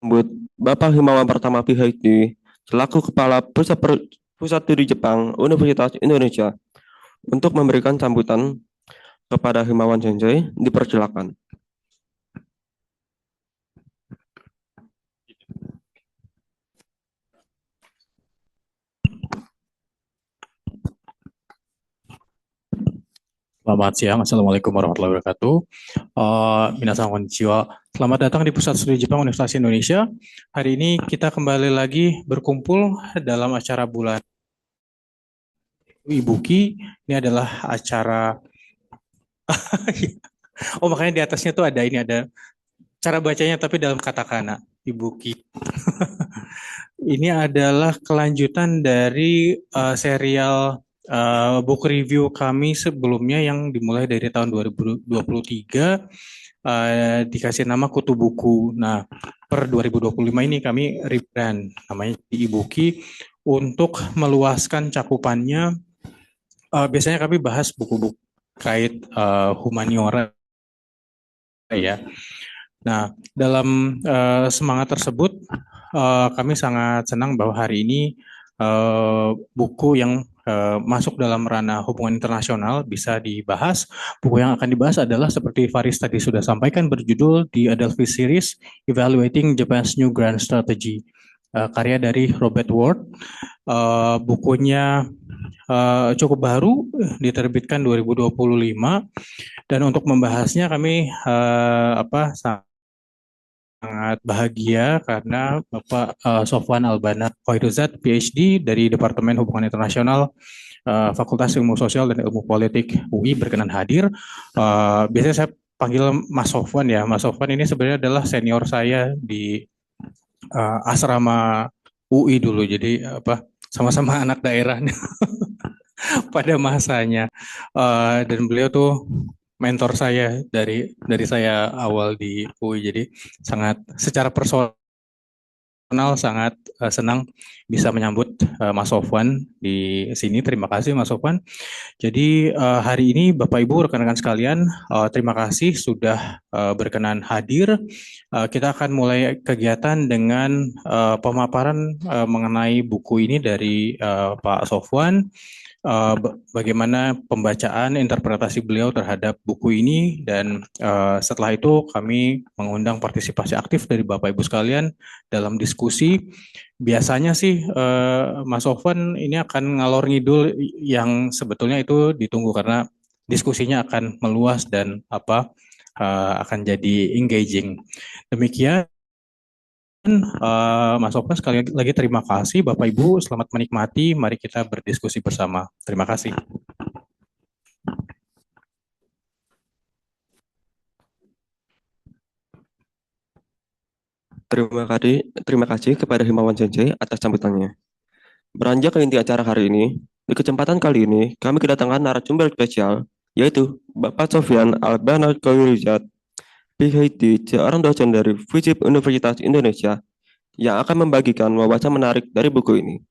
Menyambut Bapak Himawan Pertama PhD selaku Kepala Pusat Studi Jepang Universitas Indonesia untuk memberikan sambutan kepada Himawan Sensei. Dipersilakan. Selamat siang, Assalamualaikum warahmatullahi wabarakatuh. Minasan konnichiwa. Selamat datang di Pusat Studi Jepang Universitas Indonesia. Hari ini kita kembali lagi berkumpul dalam acara bulan Ibuki. Ini adalah acara, oh makanya di atasnya tuh ada ini, ada cara bacanya tapi dalam katakana, Ibuki. Ini adalah kelanjutan dari serial book review kami sebelumnya yang dimulai dari tahun 2023, dikasih nama Kutu Buku. Nah, per 2025 ini kami rebrand namanya Ibuki untuk meluaskan cakupannya. Biasanya kami bahas buku-buku terkait humaniora ya. Nah, dalam semangat tersebut, kami sangat senang bahwa hari ini buku yang masuk dalam ranah hubungan internasional bisa dibahas. Buku yang akan dibahas adalah seperti Faris tadi sudah sampaikan, berjudul The Adelphi Series Evaluating Japan's New Grand Strategy, karya dari Robert Ward. Bukunya cukup baru, diterbitkan 2025, dan untuk membahasnya kami sangat bahagia karena Bapak Sofwan Albana Khoiruzat, PhD dari Departemen Hubungan Internasional, Fakultas Ilmu Sosial dan Ilmu Politik UI, berkenan hadir. Biasanya saya panggil Mas Sofwan ya. Mas Sofwan ini sebenarnya adalah senior saya di asrama UI dulu. Jadi sama-sama anak daerah pada masanya. Dan beliau tuh mentor saya dari saya awal di UI. Jadi sangat secara personal sangat senang bisa menyambut Mas Sofwan di sini. Terima kasih Mas Sofwan. Jadi hari ini Bapak Ibu rekan-rekan sekalian, terima kasih sudah berkenan hadir. Kita akan mulai kegiatan dengan pemaparan mengenai buku ini dari Pak Sofwan, bagaimana pembacaan interpretasi beliau terhadap buku ini, dan setelah itu kami mengundang partisipasi aktif dari Bapak Ibu sekalian dalam diskusi. Biasanya sih Mas Sofwan ini akan ngalor ngidul yang sebetulnya itu ditunggu karena diskusinya akan meluas dan akan jadi engaging. Demikian. Mas Sofwan, sekali lagi terima kasih. Bapak Ibu, selamat menikmati. Mari kita berdiskusi bersama. Terima kasih. Terima kasih kepada Himawan Sensei atas sambutannya. Beranjak ke inti acara hari ini, di kesempatan kali ini kami kedatangan narasumber spesial, yaitu Bapak Sofyan Albana Khoiruzat, PhD, seorang dosen dari FISIP Universitas Indonesia, yang akan membagikan wawasan menarik dari buku ini.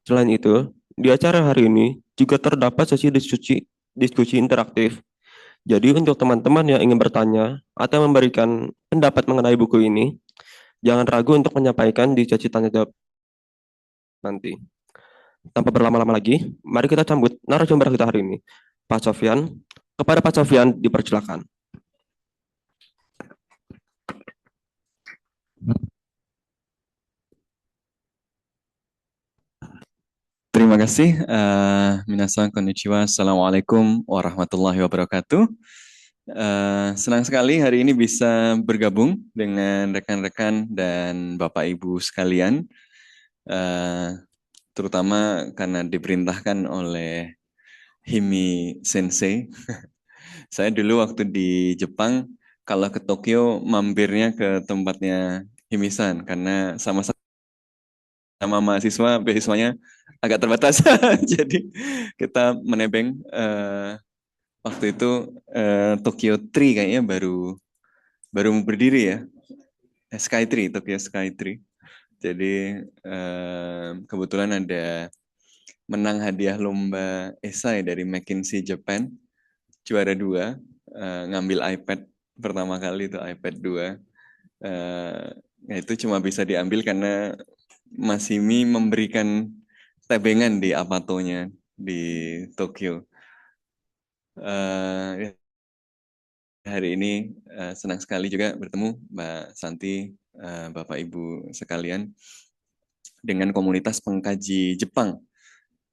Selain itu, di acara hari ini juga terdapat sesi diskusi interaktif. Jadi untuk teman-teman yang ingin bertanya atau memberikan pendapat mengenai buku ini, jangan ragu untuk menyampaikan di sesi tanya jawab nanti. Tanpa berlama-lama lagi, mari kita sambut narasumber kita hari ini, Pak Sofyan. Kepada Pak Sofyan, dipersilakan. Terima kasih. Minasan konnichiwa. Assalamualaikum warahmatullahi wabarakatuh. Senang sekali hari ini bisa bergabung dengan rekan-rekan dan Bapak Ibu sekalian, terutama karena diperintahkan oleh Himi Sensei. Saya dulu waktu di Jepang, kalau ke Tokyo mampirnya ke tempatnya Himi-san karena sama-sama mahasiswa, beasiswanya agak terbatas. Jadi kita menebeng waktu itu Tokyo Tree kayaknya baru baru berdiri ya. Sky Tree, Tokyo Sky Tree. Jadi kebetulan ada menang hadiah lomba esai dari McKinsey Japan, juara 2, ngambil iPad pertama kali itu iPad 2. Nah, itu cuma bisa diambil karena Masimi memberikan tebengan di Apatonya di Tokyo. Ya, hari ini senang sekali juga bertemu Mbak Santi, Bapak Ibu sekalian, dengan komunitas pengkaji Jepang.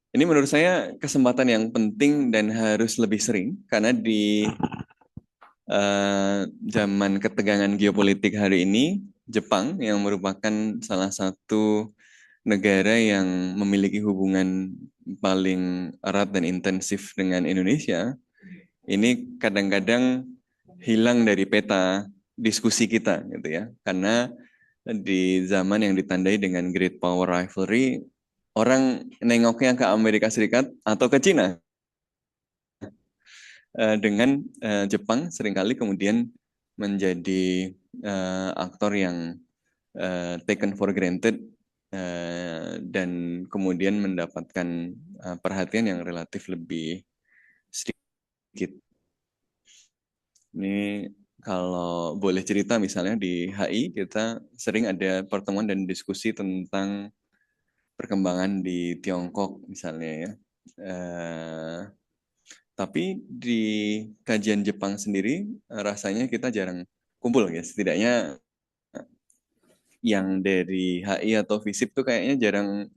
Ini menurut saya kesempatan yang penting dan harus lebih sering, karena di zaman ketegangan geopolitik hari ini, Jepang yang merupakan salah satu negara yang memiliki hubungan paling erat dan intensif dengan Indonesia, ini kadang-kadang hilang dari peta diskusi kita, gitu ya. Karena di zaman yang ditandai dengan great power rivalry, orang nengoknya ke Amerika Serikat atau ke Cina. Dengan Jepang seringkali kemudian menjadi aktor yang taken for granted dan kemudian mendapatkan perhatian yang relatif lebih sedikit. Ini kalau boleh cerita misalnya di HI kita sering ada pertemuan dan diskusi tentang perkembangan di Tiongkok misalnya ya. Tapi di kajian Jepang sendiri rasanya kita jarang kumpul ya. Setidaknya yang dari HI atau FISIP tuh kayaknya jarang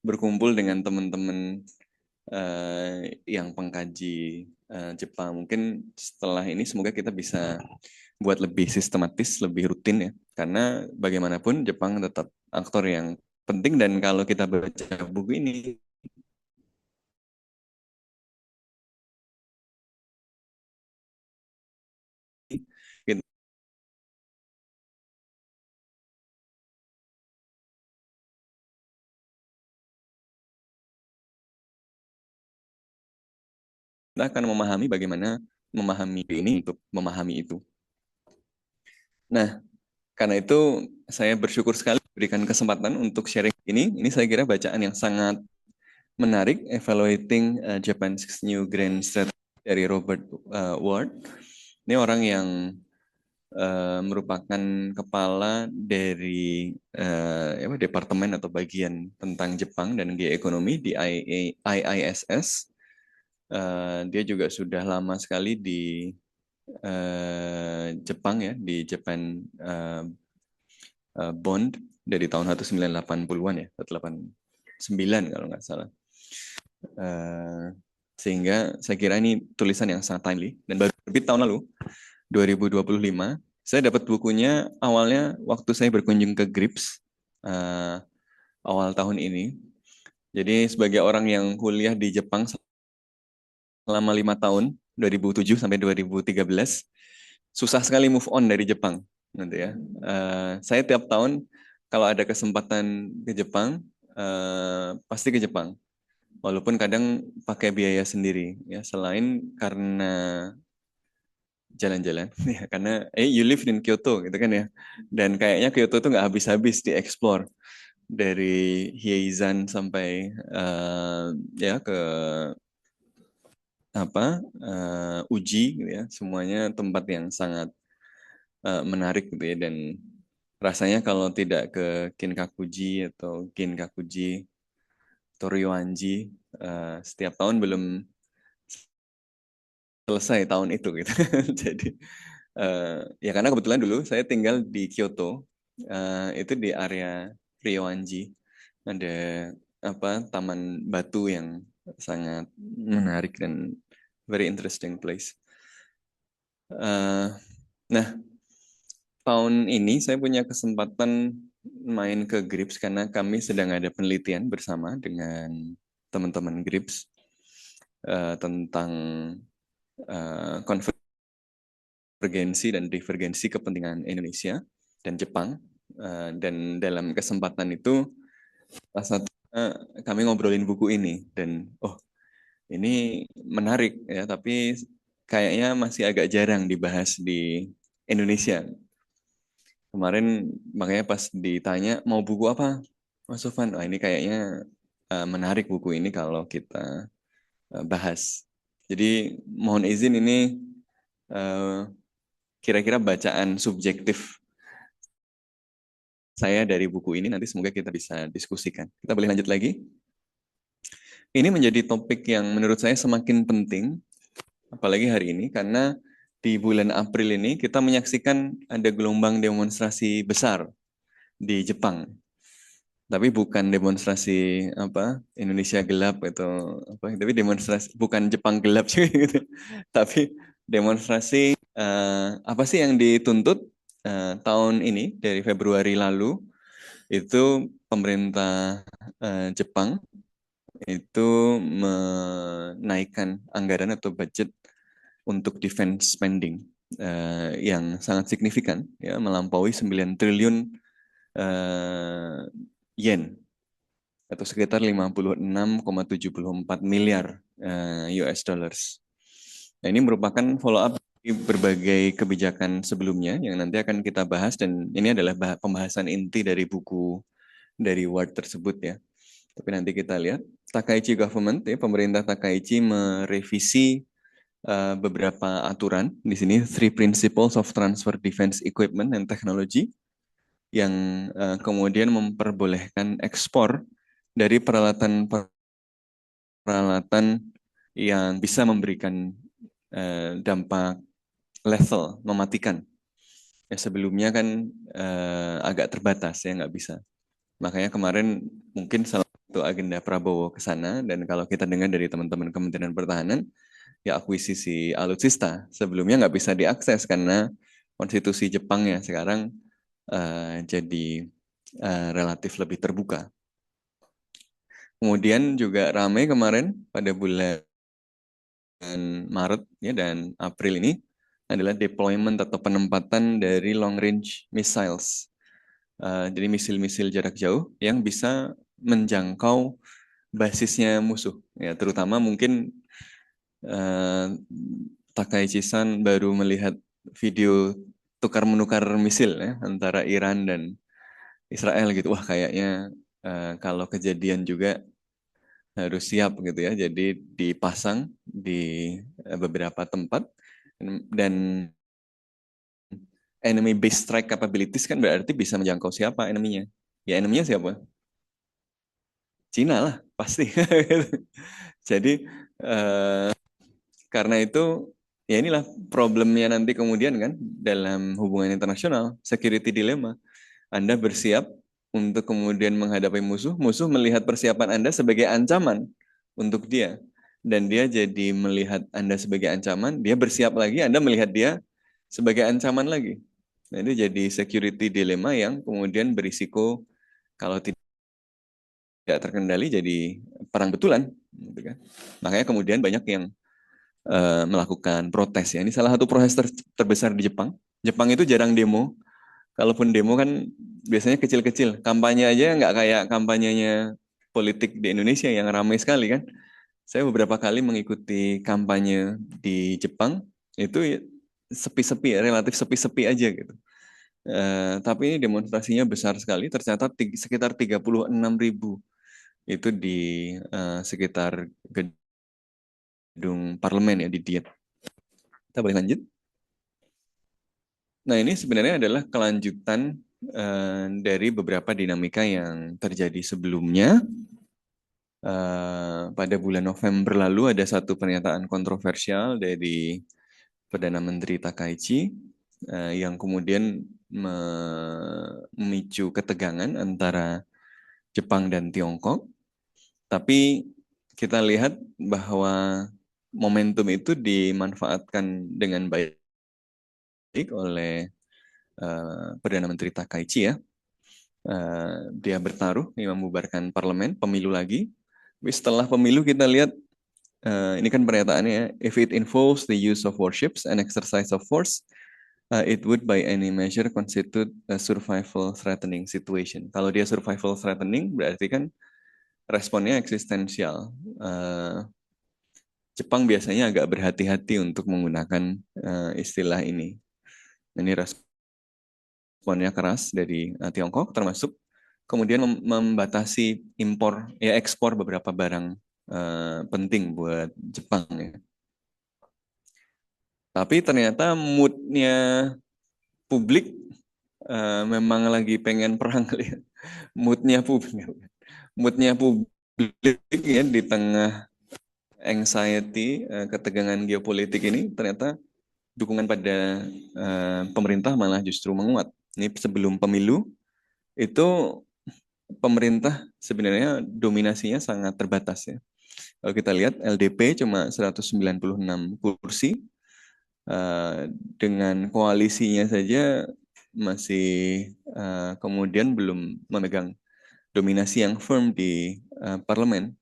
berkumpul dengan teman-teman yang pengkaji Jepang. Mungkin setelah ini semoga kita bisa buat lebih sistematis, lebih rutin ya. Karena bagaimanapun Jepang tetap aktor yang penting dan kalau kita baca buku ini kita akan memahami bagaimana memahami ini untuk memahami itu. Nah, karena itu saya bersyukur sekali berikan kesempatan untuk sharing ini. Ini saya kira bacaan yang sangat menarik, Evaluating Japan's New Grand Strategy dari Robert Ward. Ini orang yang merupakan kepala dari departemen atau bagian tentang Jepang dan geoekonomi di IISS. Dia juga sudah lama sekali di Jepang ya, di Japan Bond dari tahun 1980-an ya, 89 kalau nggak salah. Sehingga saya kira ini tulisan yang sangat timely dan baru terbit tahun lalu 2025. Saya dapat bukunya awalnya waktu saya berkunjung ke GRIPS awal tahun ini. Jadi sebagai orang yang kuliah di Jepang selama 5 tahun, 2007 sampai 2013, susah sekali move on dari Jepang. Nanti ya, saya tiap tahun kalau ada kesempatan ke Jepang, pasti ke Jepang. Walaupun kadang pakai biaya sendiri, ya selain karena jalan-jalan, ya karena you live in Kyoto gitu kan ya, dan kayaknya Kyoto tuh nggak habis-habis dieksplor dari Hiei-zan sampai ya ke Uji gitu ya, semuanya tempat yang sangat menarik gitu ya dan rasanya kalau tidak ke Kinkakuji atau Ginkakuji atau Ryoanji setiap tahun belum selesai tahun itu gitu. Jadi ya karena kebetulan dulu saya tinggal di Kyoto, itu di area Ryoanji ada taman batu yang sangat menarik dan very interesting place. Nah, tahun ini saya punya kesempatan main ke GRIPS karena kami sedang ada penelitian bersama dengan teman-teman GRIPS tentang konvergensi dan divergensi kepentingan Indonesia dan Jepang. Dan dalam kesempatan itu kami ngobrolin buku ini dan ini menarik ya, tapi kayaknya masih agak jarang dibahas di Indonesia. Kemarin makanya pas ditanya mau buku apa, Mas Sofan, ini kayaknya menarik buku ini kalau kita bahas. Jadi mohon izin ini kira-kira bacaan subjektif saya dari buku ini, nanti semoga kita bisa diskusikan. Kita boleh lanjut lagi. Ini menjadi topik yang menurut saya semakin penting, apalagi hari ini, karena di bulan April ini kita menyaksikan ada gelombang demonstrasi besar di Jepang. Tapi bukan demonstrasi apa Indonesia gelap atau apa, tapi demonstrasi bukan Jepang gelap juga gitu. Tapi demonstrasi apa sih yang dituntut tahun ini dari Februari lalu itu pemerintah Jepang itu menaikkan anggaran atau budget untuk defense spending yang sangat signifikan, ya, melampaui 9 triliun yen atau sekitar 56,74 miliar US dollars. Nah, ini merupakan follow up dari berbagai kebijakan sebelumnya yang nanti akan kita bahas, dan ini adalah pembahasan inti dari buku dari Ward tersebut, ya. Tapi nanti kita lihat Takaichi government, ya, pemerintah Takaichi merevisi beberapa aturan di sini, Three Principles of Transfer Defense Equipment and Technology, yang kemudian memperbolehkan ekspor dari peralatan yang bisa memberikan dampak lethal, mematikan. Ya, sebelumnya kan agak terbatas, ya, nggak bisa. Makanya kemarin mungkin salah satu agenda Prabowo ke sana, dan kalau kita dengar dari teman-teman Kementerian Pertahanan, ya akuisisi alutsista sebelumnya nggak bisa diakses karena konstitusi Jepang ya sekarang jadi relatif lebih terbuka. Kemudian juga ramai kemarin pada bulan Maret, ya, dan April ini adalah deployment atau penempatan dari long range missiles. Jadi misil-misil jarak jauh yang bisa menjangkau basisnya musuh. Ya, terutama mungkin Takaichi-san baru melihat video tukar-menukar misil, ya, antara Iran dan Israel gitu. Wah, kayaknya kalau kejadian juga harus siap gitu, ya. Jadi dipasang di beberapa tempat, dan enemy based strike capabilities kan berarti bisa menjangkau siapa enemy-nya. Ya, enemy-nya siapa? Cina lah, pasti. Jadi karena itu, ya inilah problemnya nanti kemudian kan dalam hubungan internasional, security dilemma. Anda bersiap untuk kemudian menghadapi musuh, musuh melihat persiapan Anda sebagai ancaman untuk dia. Dan dia jadi melihat Anda sebagai ancaman, dia bersiap lagi, Anda melihat dia sebagai ancaman lagi. Nah, itu jadi security dilemma yang kemudian berisiko kalau tidak terkendali jadi perang betulan, gitu kan. Makanya kemudian banyak yang melakukan protes, ya. Ini salah satu proses terbesar di Jepang. Jepang itu jarang demo. Kalaupun demo kan biasanya kecil-kecil. Kampanye aja nggak kayak kampanyenya politik di Indonesia yang ramai sekali kan. Saya beberapa kali mengikuti kampanye di Jepang, itu sepi-sepi, relatif sepi-sepi aja gitu. Tapi ini demonstrasinya besar sekali, tercatat sekitar 36.000 itu di sekitar gedung parlemen, ya, di Diet. Kita boleh lanjut. Nah, ini sebenarnya adalah kelanjutan dari beberapa dinamika yang terjadi sebelumnya. Pada bulan November lalu ada satu pernyataan kontroversial dari Perdana Menteri Takaichi yang kemudian memicu ketegangan antara Jepang dan Tiongkok. Tapi kita lihat bahwa momentum itu dimanfaatkan dengan baik oleh Perdana Menteri Takaichi, ya. Dia bertaruh, dia membubarkan parlemen, pemilu lagi. Tapi setelah pemilu kita lihat, ini kan pernyataannya, ya, if it involves the use of warships and exercise of force, it would by any measure constitute a survival threatening situation. Kalau dia survival threatening berarti kan responnya eksistensial. Jepang biasanya agak berhati-hati untuk menggunakan istilah ini. Ini responnya keras dari Tiongkok, termasuk kemudian membatasi impor, ya, ekspor beberapa barang penting buat Jepang, ya. Tapi ternyata moodnya publik memang lagi pengen perang kali ya. Moodnya publik ya di tengah anxiety, ketegangan geopolitik ini ternyata dukungan pada pemerintah malah justru menguat. Ini sebelum pemilu itu pemerintah sebenarnya dominasinya sangat terbatas ya. Kalau kita lihat LDP cuma 196 kursi, dengan koalisinya saja masih kemudian belum memegang dominasi yang firm di parlemen.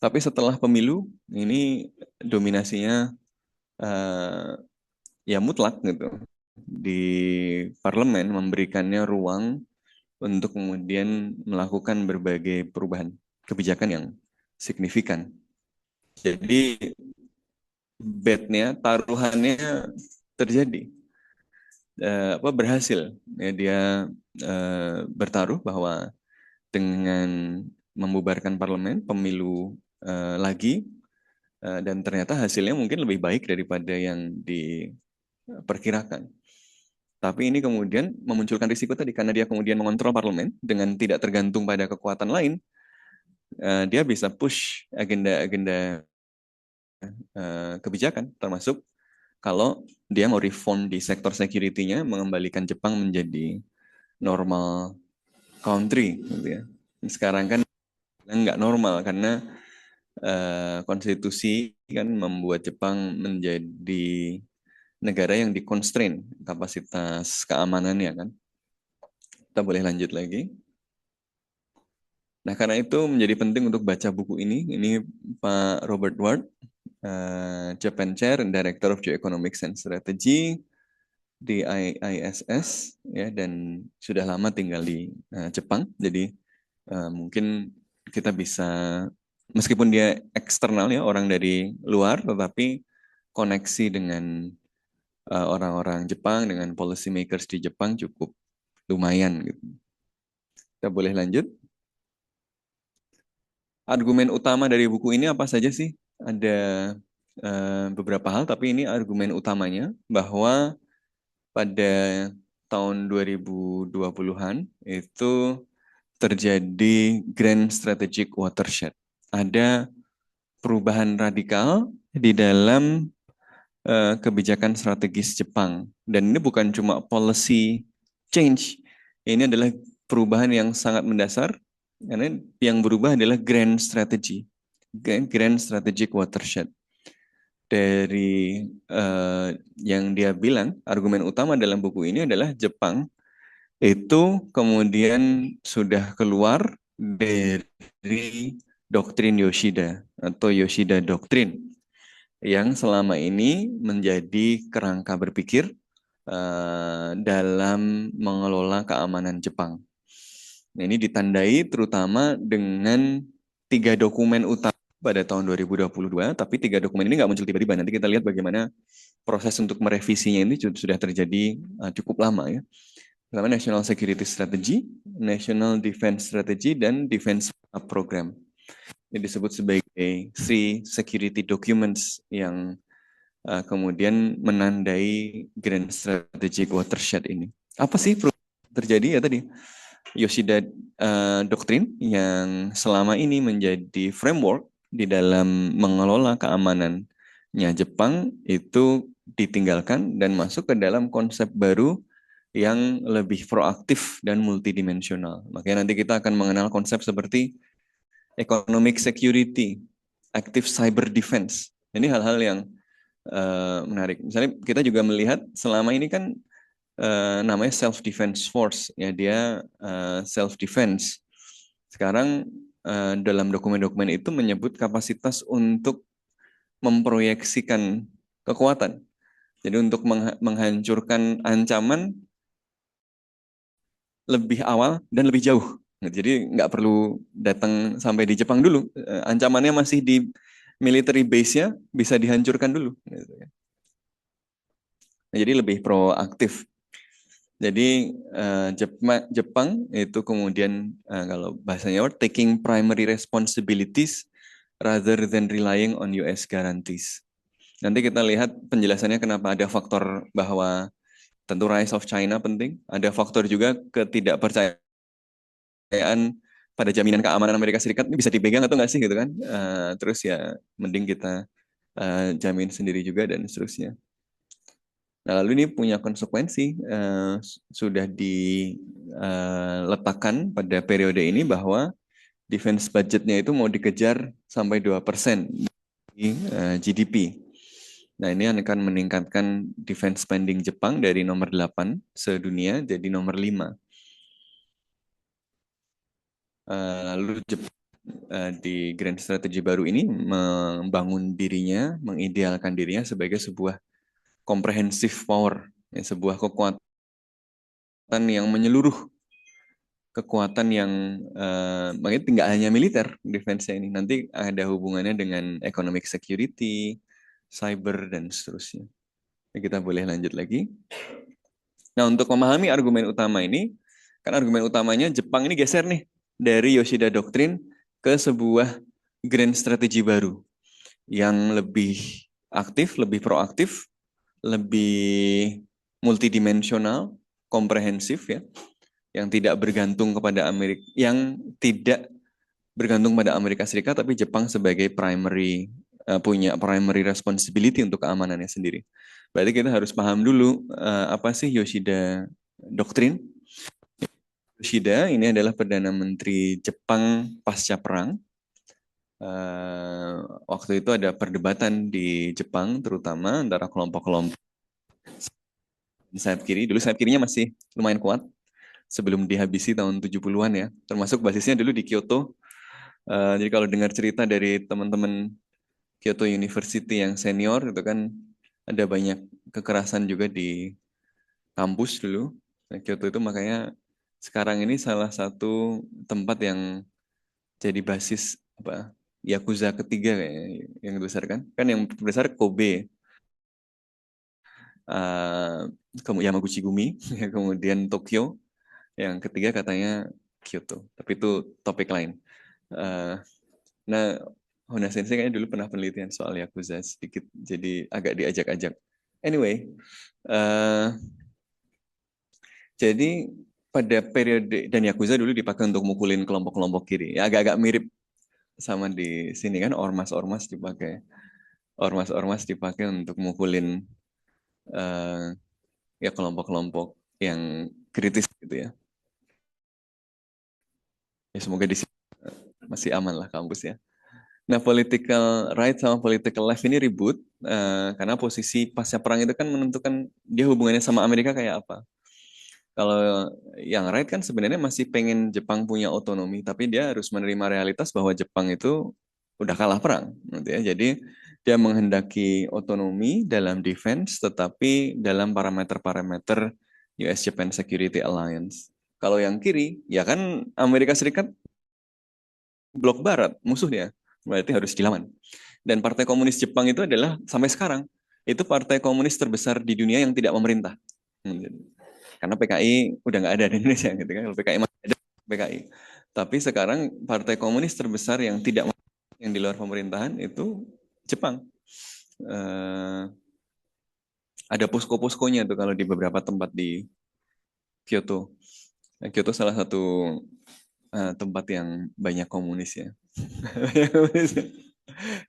Tapi setelah pemilu ini dominasinya ya mutlak gitu di parlemen, memberikannya ruang untuk kemudian melakukan berbagai perubahan kebijakan yang signifikan. Jadi taruhannya terjadi, berhasil. Ya, dia bertaruh bahwa dengan membubarkan parlemen, pemilu lagi, dan ternyata hasilnya mungkin lebih baik daripada yang diperkirakan. Tapi ini kemudian memunculkan risiko tadi, karena dia kemudian mengontrol parlemen dengan tidak tergantung pada kekuatan lain, dia bisa push agenda-agenda kebijakan, termasuk kalau dia mau reform di sektor security-nya, mengembalikan Jepang menjadi normal country, gitu ya. Sekarang kan nggak normal karena konstitusi kan membuat Jepang menjadi negara yang dikonstrain kapasitas keamanannya kan. Kita boleh lanjut lagi. Nah, karena itu menjadi penting untuk baca buku ini. Ini Pak Robert Ward, Japan Chair and Director of Geoeconomics and Strategy di ISS, ya, dan sudah lama tinggal di Jepang. Jadi mungkin kita bisa, meskipun dia eksternal ya, orang dari luar, tetapi koneksi dengan orang-orang Jepang, dengan policy makers di Jepang cukup lumayan gitu. Kita boleh lanjut. Argumen utama dari buku ini apa saja sih? Ada beberapa hal, tapi ini argumen utamanya bahwa pada tahun 2020-an itu terjadi Grand Strategic Watershed. Ada perubahan radikal di dalam kebijakan strategis Jepang. Dan ini bukan cuma policy change, ini adalah perubahan yang sangat mendasar, karena yang berubah adalah grand strategy, grand strategic watershed. Dari yang dia bilang, argumen utama dalam buku ini adalah Jepang itu kemudian sudah keluar dari doktrin Yoshida atau Yoshida Doctrine yang selama ini menjadi kerangka berpikir dalam mengelola keamanan Jepang. Nah, ini ditandai terutama dengan 3 dokumen utama pada tahun 2022, tapi 3 dokumen ini nggak muncul tiba-tiba. Nanti kita lihat bagaimana proses untuk merevisinya ini sudah terjadi cukup lama ya. Pertama, National Security Strategy, National Defense Strategy, dan Defense Program. Ini disebut sebagai 3 security documents yang kemudian menandai Grand Strategic Watershed ini. Apa sih terjadi ya tadi? Yoshida Doctrine yang selama ini menjadi framework di dalam mengelola keamanannya Jepang itu ditinggalkan dan masuk ke dalam konsep baru yang lebih proaktif dan multidimensional. Makanya nanti kita akan mengenal konsep seperti economic security, active cyber defense. Ini hal-hal yang menarik. Misalnya kita juga melihat selama ini kan namanya self defense force, ya, dia self defense. Sekarang dalam dokumen-dokumen itu menyebut kapasitas untuk memproyeksikan kekuatan. Jadi untuk menghancurkan ancaman lebih awal dan lebih jauh. Jadi nggak perlu datang sampai di Jepang dulu. Ancamannya masih di military base-nya, bisa dihancurkan dulu. Jadi lebih proaktif. Jadi Jepang itu kemudian kalau bahasanya taking primary responsibilities rather than relying on US guarantees. Nanti kita lihat penjelasannya kenapa ada faktor bahwa tentu rise of China penting. Ada faktor juga ketidakpercayaan pada jaminan keamanan Amerika Serikat ini bisa dipegang atau nggak sih gitu kan. Terus ya mending kita jamin sendiri juga dan seterusnya. Nah, lalu ini punya konsekuensi sudah diletakkan pada periode ini bahwa defense budgetnya itu mau dikejar sampai 2% di GDP. Nah, ini akan meningkatkan defense spending Jepang dari nomor 8 sedunia jadi nomor 5. Lalu Jepang di Grand Strategy baru ini membangun dirinya, mengidealkan dirinya sebagai sebuah comprehensive power, ya, sebuah kekuatan yang menyeluruh, kekuatan yang makanya tidak hanya militer defense ini, nanti ada hubungannya dengan economic security, cyber dan seterusnya. Nah, kita boleh lanjut lagi. Nah, untuk memahami argumen utama ini, kan argumen utamanya Jepang ini geser nih dari Yoshida Doctrine ke sebuah grand strategy baru yang lebih aktif, lebih proaktif, lebih multidimensional, komprehensif ya, yang tidak bergantung kepada Amerika Serikat, tapi Jepang sebagai punya primary responsibility untuk keamanannya sendiri. Berarti kita harus paham dulu apa sih Yoshida Doctrine. Yoshida ini adalah Perdana Menteri Jepang pasca perang. Waktu itu ada perdebatan di Jepang, terutama antara kelompok-kelompok sayap kiri. Dulu sayap kirinya masih lumayan kuat sebelum dihabisi tahun 70-an ya. Termasuk basisnya dulu di Kyoto. Jadi kalau dengar cerita dari teman-teman Kyoto University yang senior, itu kan ada banyak kekerasan juga di kampus dulu. Nah, Kyoto itu makanya sekarang ini salah satu tempat yang jadi basis Yakuza ketiga kayaknya yang besar kan? Kan yang besar Kobe, kemudian Yamaguchi-gumi, kemudian Tokyo, yang ketiga katanya Kyoto. Tapi itu topik lain. Nah, Honda Sensei kayaknya dulu pernah penelitian soal Yakuza sedikit, jadi agak diajak-ajak. Anyway, jadi pada periode, dan Yakuza dulu dipakai untuk mukulin kelompok-kelompok kiri. Ya, agak-agak mirip sama di sini kan, ormas-ormas dipakai untuk mukulin ya kelompok-kelompok yang kritis gitu ya. Ya semoga di sini masih aman lah kampus ya. Nah, political right sama political left ini ribut karena posisi pasca perang itu kan menentukan dia hubungannya sama Amerika kayak apa. Kalau yang right kan sebenarnya masih pengen Jepang punya otonomi, tapi dia harus menerima realitas bahwa Jepang itu udah kalah perang, gitu ya. Jadi dia menghendaki otonomi dalam defense, tetapi dalam parameter-parameter US-Japan Security Alliance. Kalau yang kiri, ya kan Amerika Serikat blok Barat, musuhnya, berarti harus dilawan. Dan Partai Komunis Jepang itu adalah sampai sekarang itu partai komunis terbesar di dunia yang tidak memerintah. Karena PKI udah nggak ada di Indonesia gitu kan. Kalau PKI masih ada PKI. Tapi sekarang partai komunis terbesar yang tidak yang di luar pemerintahan itu Jepang. Ada posko-poskonya tuh kalau di beberapa tempat di Kyoto. Kyoto salah satu tempat yang banyak komunis ya.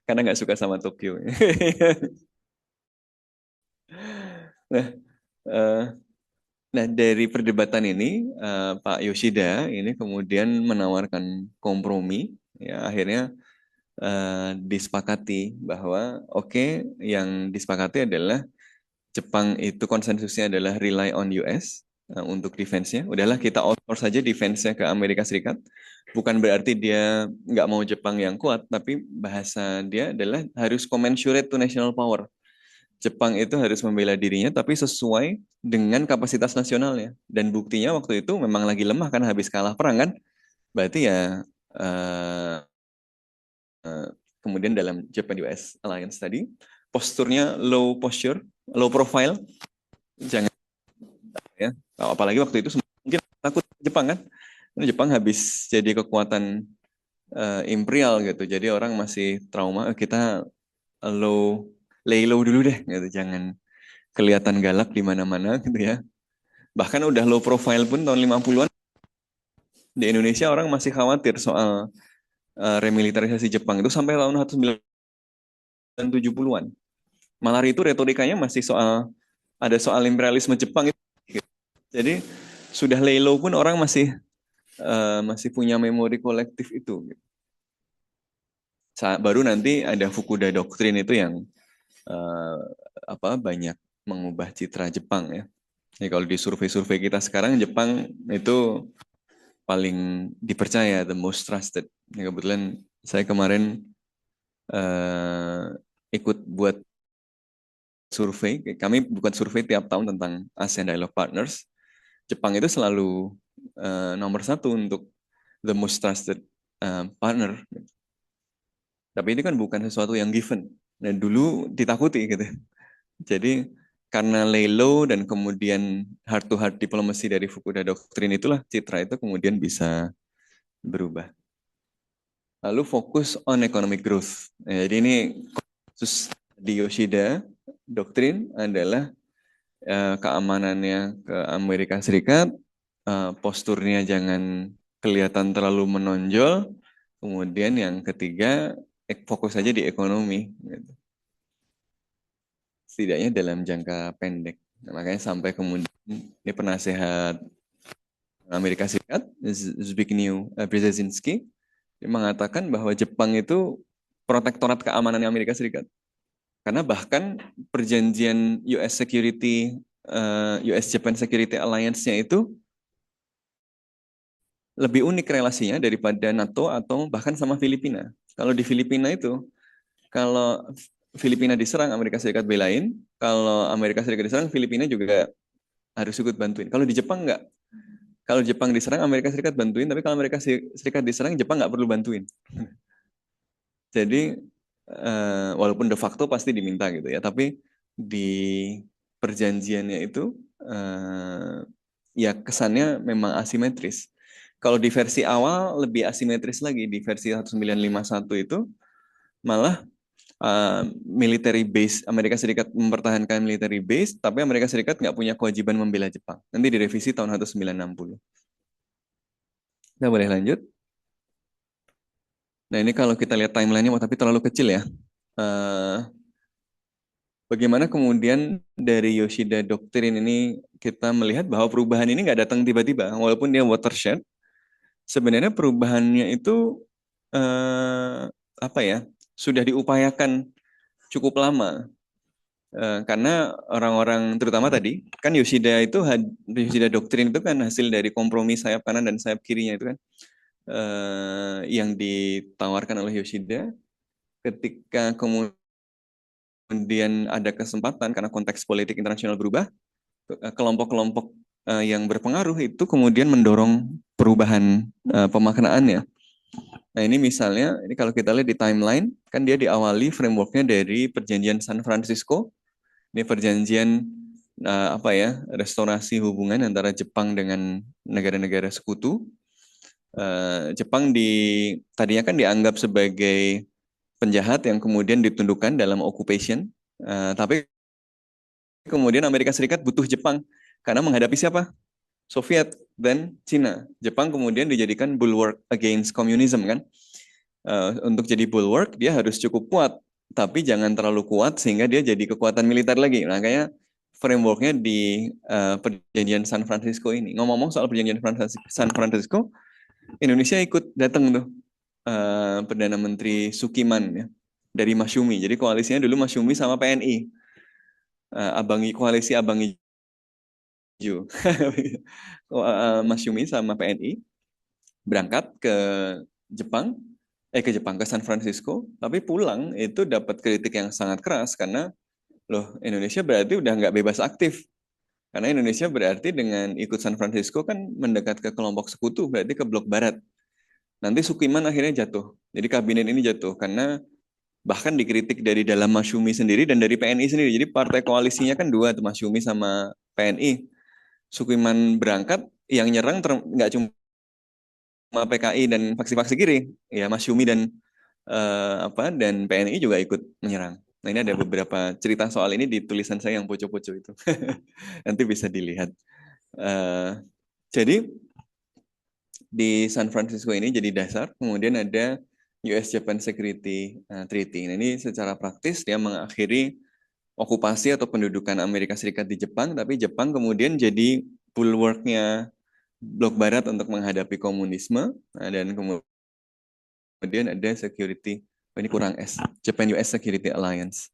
Karena nggak suka sama Tokyo. Nah, Nah, dari perdebatan ini, Pak Yoshida ini kemudian menawarkan kompromi, ya akhirnya disepakati bahwa oke, yang disepakati adalah Jepang itu konsensusnya adalah rely on US untuk defense-nya. Udahlah kita outsource saja defense-nya ke Amerika Serikat. Bukan berarti dia nggak mau Jepang yang kuat, tapi bahasa dia adalah harus commensurate to national power. Jepang itu harus membela dirinya, tapi sesuai dengan kapasitas nasionalnya. Dan buktinya waktu itu memang lagi lemah karena habis kalah perang kan. Berarti ya kemudian dalam Japan-US Alliance tadi, posturnya low posture, low profile, jangan ya. Apalagi waktu itu mungkin takut Jepang kan. Karena Jepang habis jadi kekuatan imperial gitu. Jadi orang masih trauma, kita lay low dulu deh gitu. kelihatan galak di mana-mana gitu ya. Bahkan udah low profile pun tahun 50-an di Indonesia orang masih khawatir soal remilitarisasi Jepang itu sampai tahun 1970-an. Malah itu retorikanya masih ada soal imperialisme Jepang itu. Jadi sudah lay low pun orang masih punya memori kolektif itu. Baru nanti ada Fukuda Doktrin itu yang eh, banyak mengubah citra Jepang ya. Jadi kalau di survei-survei kita sekarang Jepang itu paling dipercaya, the most trusted. Ya, kebetulan saya kemarin eh, ikut buat survei. Kami bukan survei tiap tahun tentang ASEAN Dialogue Partners. Jepang itu selalu nomor satu untuk the most trusted partner. Tapi ini kan bukan sesuatu yang given. Nah, dulu ditakuti gitu. Jadi karena lay low dan kemudian heart to heart diplomasi dari Fukuda Doktrin itulah citra itu kemudian bisa berubah. Lalu fokus on economic growth. Jadi ini khusus di Yoshida Doktrin adalah keamanannya ke Amerika Serikat, posturnya jangan kelihatan terlalu menonjol. Kemudian yang ketiga fokus saja di ekonomi. Gitu. Setidaknya dalam jangka pendek. Nah, makanya sampai kemudian ini penasehat Amerika Serikat, Zbigniew Brzezinski, dia mengatakan bahwa Jepang itu protektorat keamanan Amerika Serikat. Karena bahkan perjanjian US Japan Security Alliance-nya itu lebih unik relasinya daripada NATO atau bahkan sama Filipina. Kalau di Filipina itu, kalau Filipina diserang, Amerika Serikat belain. Kalau Amerika Serikat diserang, Filipina juga harus ikut bantuin. Kalau di Jepang enggak. Kalau Jepang diserang, Amerika Serikat bantuin. Tapi kalau Amerika Serikat diserang, Jepang nggak perlu bantuin. Jadi, walaupun de facto pasti diminta gitu ya. Tapi di perjanjiannya itu, ya kesannya memang asimetris. Kalau di versi awal lebih asimetris lagi. Di versi 1951 itu malah military base Amerika Serikat mempertahankan military base, tapi Amerika Serikat nggak punya kewajiban membela Jepang. Nanti direvisi tahun 1960. Kita boleh lanjut. Nah ini kalau kita lihat timelinenya, tapi terlalu kecil ya. Bagaimana kemudian dari Yoshida Doktrin ini kita melihat bahwa perubahan ini nggak datang tiba-tiba, walaupun dia watershed. Sebenarnya perubahannya itu sudah diupayakan cukup lama. Karena orang-orang terutama tadi kan Yoshida Doktrin itu kan hasil dari kompromi sayap kanan dan sayap kirinya itu kan yang ditawarkan oleh Yoshida ketika kemudian ada kesempatan karena konteks politik internasional berubah, kelompok-kelompok yang berpengaruh itu kemudian mendorong perubahan pemaknaannya. Nah ini misalnya, ini kalau kita lihat di timeline, kan dia diawali frameworknya dari perjanjian San Francisco. Ini perjanjian restorasi hubungan antara Jepang dengan negara-negara sekutu. Jepang tadinya kan dianggap sebagai penjahat yang kemudian ditundukkan dalam occupation. Tapi kemudian Amerika Serikat butuh Jepang karena menghadapi siapa? Soviet dan Cina. Jepang kemudian dijadikan bulwark against communism kan. Untuk jadi bulwark dia harus cukup kuat, tapi jangan terlalu kuat sehingga dia jadi kekuatan militer lagi. Makanya frameworknya di perjanjian San Francisco ini. Ngomong-ngomong soal perjanjian San Francisco, Indonesia ikut datang tuh Perdana Menteri Sukiman ya, dari Masyumi. Jadi koalisinya dulu Masyumi sama PNI. Koalisi Abang Hijau. Masyumi sama PNI berangkat ke Jepang, ke San Francisco, tapi pulang itu dapat kritik yang sangat keras karena loh Indonesia berarti udah nggak bebas aktif. Karena Indonesia berarti dengan ikut San Francisco kan mendekat ke kelompok sekutu, berarti ke blok barat. Nanti Sukiman akhirnya jatuh. Jadi kabinet ini jatuh karena bahkan dikritik dari dalam Masyumi sendiri dan dari PNI sendiri. Jadi partai koalisinya kan dua tuh, Masyumi sama PNI. Sukiman berangkat, yang nyerang nggak cuma PKI dan faksi-faksi kiri, ya Masyumi dan dan PNI juga ikut menyerang. Nah, ini ada beberapa cerita soal ini di tulisan saya yang poco-poco itu. Nanti bisa dilihat. Eh, jadi di San Francisco ini jadi dasar, kemudian ada US-Japan Security Treaty. Nah, ini secara praktis dia mengakhiri okupasi atau pendudukan Amerika Serikat di Jepang, tapi Jepang kemudian jadi bulwarknya blok Barat untuk menghadapi komunisme, dan kemudian ada security, ini kurang S, Japan-US Security Alliance.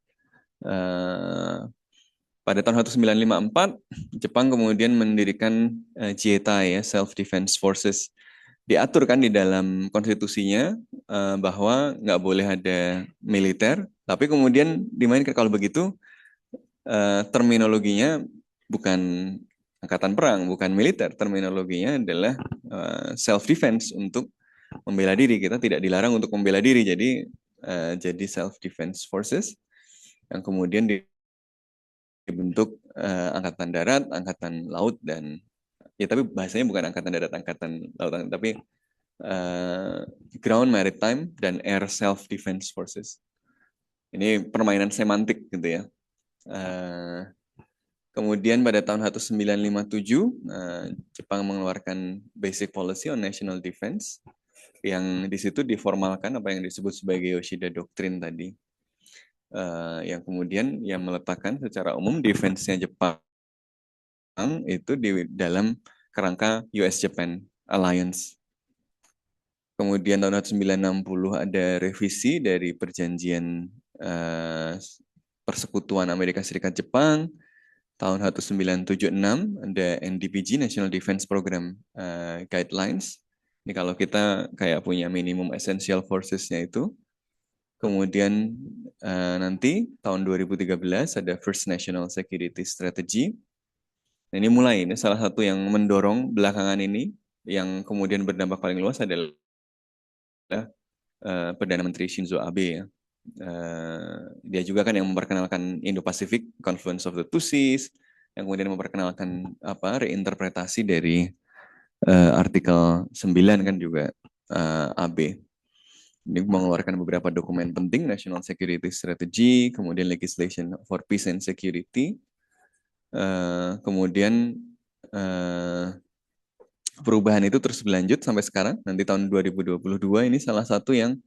Pada tahun 1954, Jepang kemudian mendirikan JETAI, ya, Self Defense Forces. Diatur kan di dalam konstitusinya bahwa nggak boleh ada militer, tapi kemudian dimainkan kalau begitu terminologinya bukan angkatan perang, bukan militer, terminologinya adalah self defense untuk membela diri. Kita tidak dilarang untuk membela diri, jadi self defense forces yang kemudian dibentuk angkatan darat, angkatan laut, dan ya tapi bahasanya bukan angkatan darat, angkatan laut, tapi ground, maritime, dan air self defense forces. Ini permainan semantik gitu ya. Kemudian pada tahun 1957, Jepang mengeluarkan Basic Policy on National Defense, yang di situ diformalkan apa yang disebut sebagai Yoshida Doctrine tadi, yang kemudian yang meletakkan secara umum defense-nya Jepang itu di dalam kerangka US-Japan Alliance. Kemudian tahun 1960 ada revisi dari perjanjian Persekutuan Amerika Serikat Jepang. Tahun 1976 ada NDPG, National Defense Program Guidelines. Ini kalau kita kayak punya minimum essential forces-nya itu. Kemudian nanti tahun 2013 ada First National Security Strategy. Nah, ini mulai, ini salah satu yang mendorong belakangan ini, yang kemudian berdampak paling luas adalah Perdana Menteri Shinzo Abe, ya. Dia juga kan yang memperkenalkan Indo-Pacific Confluence of the Two Seas, yang kemudian memperkenalkan reinterpretasi dari artikel 9 kan juga AB. Ini mengeluarkan beberapa dokumen penting, National Security Strategy, kemudian Legislation for Peace and Security, kemudian perubahan itu terus berlanjut sampai sekarang. Nanti tahun 2022 ini salah satu yang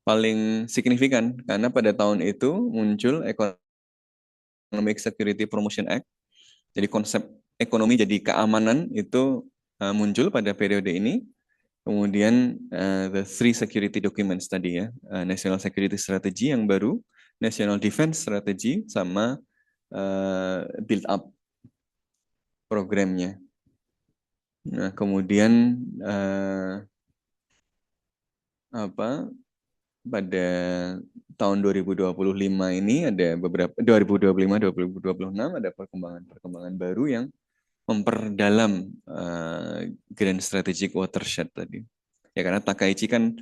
paling signifikan, karena pada tahun itu muncul Economic Security Promotion Act. Jadi konsep ekonomi jadi keamanan itu muncul pada periode ini. Kemudian the three security documents tadi, ya, National Security Strategy yang baru, National Defense Strategy, sama build up programnya. Nah, kemudian pada tahun 2025 ini ada beberapa 2025-2026 ada perkembangan baru yang memperdalam Grand Strategic Watershed tadi. Ya, karena Takaichi kan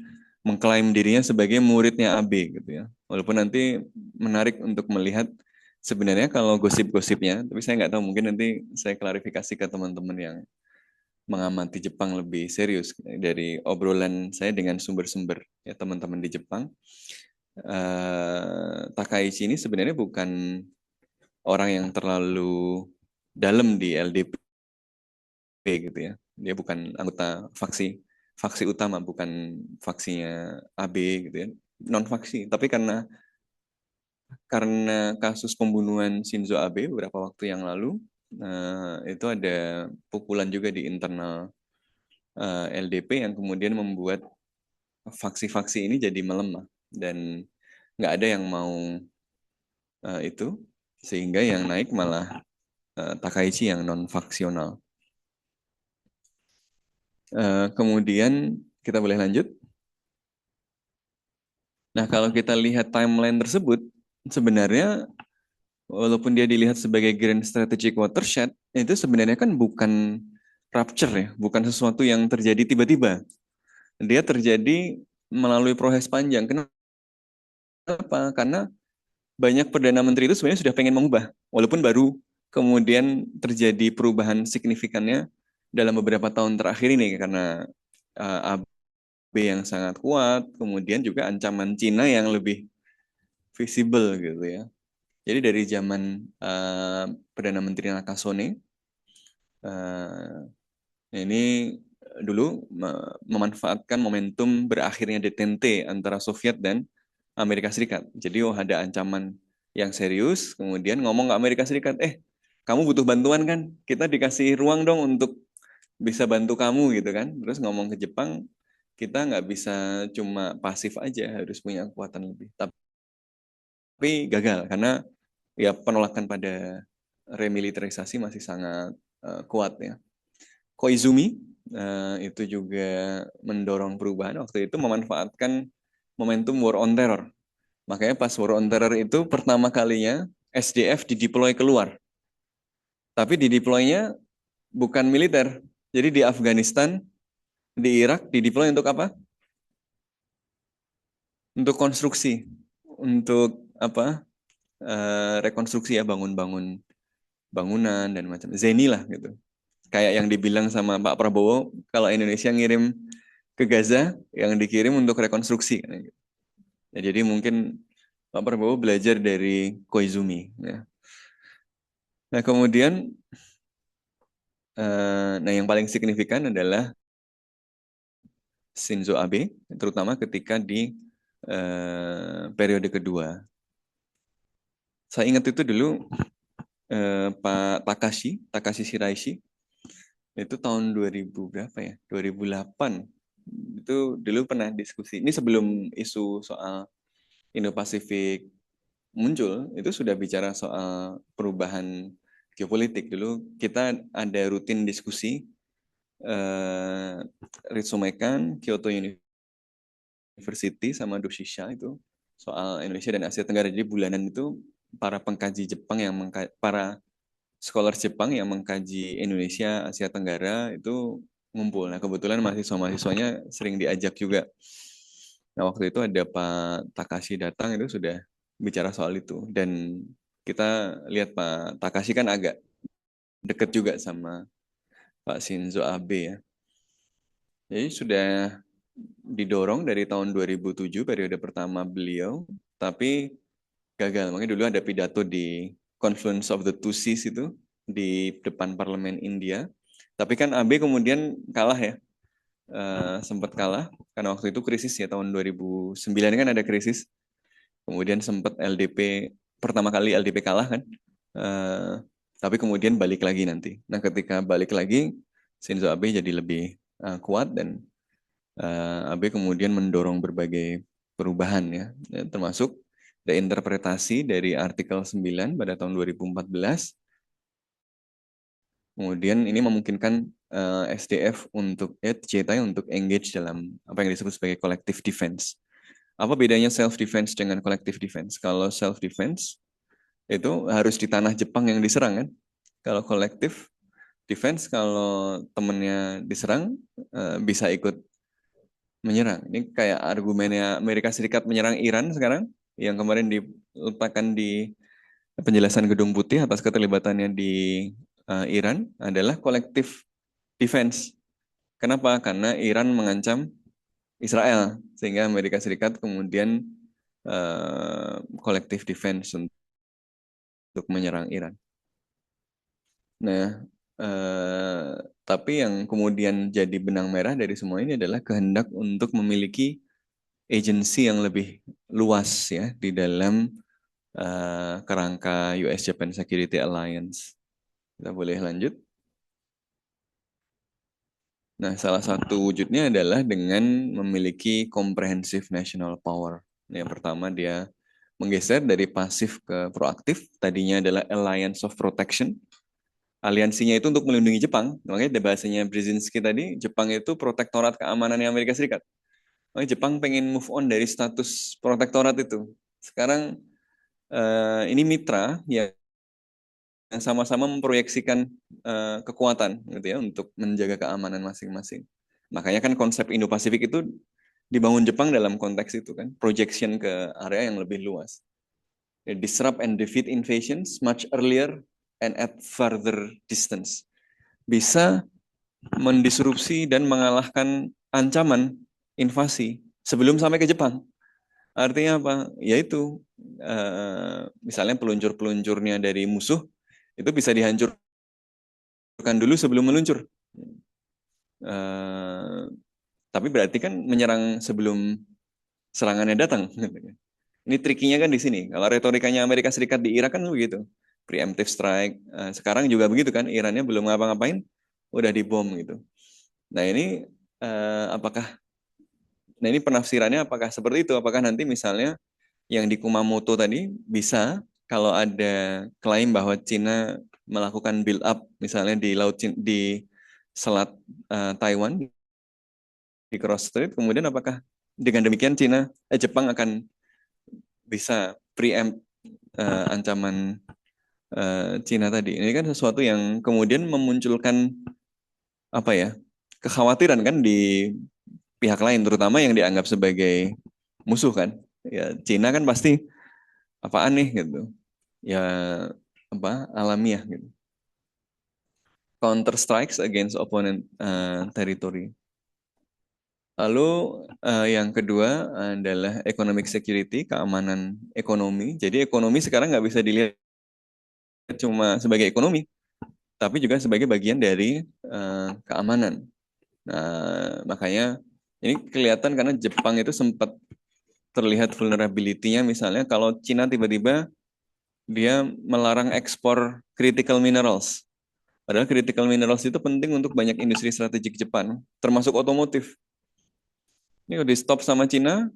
mengklaim dirinya sebagai muridnya AB gitu ya. Walaupun nanti menarik untuk melihat sebenarnya kalau gosip-gosipnya, tapi saya nggak tahu, mungkin nanti saya klarifikasi ke teman-teman yang mengamati Jepang lebih serius dari obrolan saya dengan sumber-sumber, ya, teman-teman di Jepang. Takaichi ini sebenarnya bukan orang yang terlalu dalam di LDP gitu ya. Dia bukan anggota faksi utama, bukan faksinya AB gitu ya. Non faksi, tapi karena kasus pembunuhan Shinzo Abe beberapa waktu yang lalu, itu ada pukulan juga di internal LDP yang kemudian membuat faksi-faksi ini jadi melemah dan nggak ada yang mau itu, sehingga yang naik malah Takaichi yang non faksional. Kemudian kita boleh lanjut. Nah, kalau kita lihat timeline tersebut, sebenarnya walaupun dia dilihat sebagai Grand Strategic Watershed, itu sebenarnya kan bukan rupture, ya, bukan sesuatu yang terjadi tiba-tiba. Dia terjadi melalui proses panjang. Kenapa? Karena banyak Perdana Menteri itu sebenarnya sudah pengen mengubah, walaupun baru kemudian terjadi perubahan signifikannya dalam beberapa tahun terakhir ini, karena AB yang sangat kuat, kemudian juga ancaman Cina yang lebih visible gitu ya. Jadi dari zaman Perdana Menteri Nakasone, ini dulu memanfaatkan momentum berakhirnya detente antara Soviet dan Amerika Serikat. Jadi ada ancaman yang serius, kemudian ngomong ke Amerika Serikat, kamu butuh bantuan kan? Kita dikasih ruang dong untuk bisa bantu kamu gitu kan. Terus ngomong ke Jepang, kita nggak bisa cuma pasif aja, harus punya kekuatan lebih. Tapi gagal karena ya penolakan pada remilitarisasi masih sangat kuat ya. Koizumi itu juga mendorong perubahan waktu itu memanfaatkan momentum War on Terror. Makanya pas War on Terror itu pertama kalinya SDF dideploy keluar. Tapi dideploynya bukan militer. Jadi di Afghanistan, di Irak dideploy untuk apa? Untuk konstruksi, untuk apa? Rekonstruksi ya, bangun-bangun bangunan dan macam Zeni lah gitu. Kayak yang dibilang sama Pak Prabowo, kalau Indonesia ngirim ke Gaza, yang dikirim untuk rekonstruksi. Ya, jadi mungkin Pak Prabowo belajar dari Koizumi. Ya. Nah kemudian, yang paling signifikan adalah Shinzo Abe, terutama ketika di periode kedua. Saya ingat itu dulu Pak Takashi Shiraishi, itu tahun 2000 berapa ya? 2008. Itu dulu pernah diskusi. Ini sebelum isu soal Indo-Pasifik muncul, itu sudah bicara soal perubahan geopolitik. Dulu kita ada rutin diskusi Ritsumeikan, Kyoto University sama Doshisha itu soal Indonesia dan Asia Tenggara. Jadi bulanan itu para pengkaji Jepang para scholar Jepang yang mengkaji Indonesia, Asia Tenggara itu ngumpul. Nah, kebetulan mahasiswa-mahasiswanya sering diajak juga. Nah, waktu itu ada Pak Takashi datang itu sudah bicara soal itu. Dan kita lihat Pak Takashi kan agak dekat juga sama Pak Shinzo Abe ya. Jadi sudah didorong dari tahun 2007 periode pertama beliau, tapi gagal. Makanya dulu ada pidato di Confluence of the Two Seas itu di depan parlemen India. Tapi kan AB kemudian kalah ya, sempat kalah karena waktu itu krisis ya, tahun 2009 kan ada krisis. Kemudian sempat LDP, pertama kali LDP kalah kan, tapi kemudian balik lagi nanti. Nah ketika balik lagi Shinzo Abe jadi lebih kuat dan Abe kemudian mendorong berbagai perubahan ya, termasuk reinterpretasi dari artikel 9 pada tahun 2014. Kemudian ini memungkinkan SDF untuk untuk engage dalam apa yang disebut sebagai collective defense. Apa bedanya self defense dengan collective defense? Kalau self defense itu harus di tanah Jepang yang diserang kan. Kalau collective defense, kalau temennya diserang bisa ikut menyerang. Ini kayak argumennya Amerika Serikat menyerang Iran sekarang, yang kemarin diletakkan di penjelasan Gedung Putih atas keterlibatannya di Iran adalah collective defense. Kenapa? Karena Iran mengancam Israel, sehingga Amerika Serikat kemudian collective defense untuk menyerang Iran. Nah, tapi yang kemudian jadi benang merah dari semua ini adalah kehendak untuk memiliki agensi yang lebih luas ya di dalam kerangka US-Japan Security Alliance. Kita boleh lanjut. Nah, salah satu wujudnya adalah dengan memiliki comprehensive national power. Yang pertama, dia menggeser dari pasif ke proaktif. Tadinya adalah Alliance of Protection. Aliansinya itu untuk melindungi Jepang. Makanya bahasanya Brzezinski tadi, Jepang itu protektorat keamanan Amerika Serikat. Makanya Jepang pengen move on dari status protektorat itu. Sekarang ini mitra yang sama-sama memproyeksikan kekuatan gitu ya untuk menjaga keamanan masing-masing. Makanya kan konsep Indo-Pasifik itu dibangun Jepang dalam konteks itu kan, projection ke area yang lebih luas. Disrupt and defeat invasions much earlier and at further distance. Bisa mendisrupsi dan mengalahkan ancaman invasi sebelum sampai ke Jepang. Artinya apa? Yaitu misalnya peluncur-peluncurnya dari musuh itu bisa dihancurkan dulu sebelum meluncur. Eh, tapi berarti kan menyerang sebelum serangannya datang. Ini trikinya kan di sini. Kalau retorikanya Amerika Serikat di Irak kan begitu. Preemptive strike. Sekarang juga begitu kan. Irannya belum ngapa-ngapain, udah dibom gitu. Nah ini apakah, nah ini penafsirannya apakah seperti itu? Apakah nanti misalnya yang di Kumamoto tadi bisa kalau ada klaim bahwa Cina melakukan build up misalnya di di Selat Taiwan di Cross Strait, kemudian apakah dengan demikian Jepang akan bisa preempt ancaman Cina tadi. Ini kan sesuatu yang kemudian memunculkan apa ya, kekhawatiran kan di pihak lain, terutama yang dianggap sebagai musuh kan. Ya Cina kan pasti apaan nih gitu. Ya apa alamiah gitu. Counter strikes against opponent territory. Lalu yang kedua adalah economic security, keamanan ekonomi. Jadi ekonomi sekarang nggak bisa dilihat cuma sebagai ekonomi, tapi juga sebagai bagian dari keamanan. Nah, makanya ini kelihatan karena Jepang itu sempat terlihat vulnerability-nya misalnya kalau Cina tiba-tiba dia melarang ekspor critical minerals. Padahal critical minerals itu penting untuk banyak industri strategik Jepang, termasuk otomotif. Ini udah di stop sama Cina,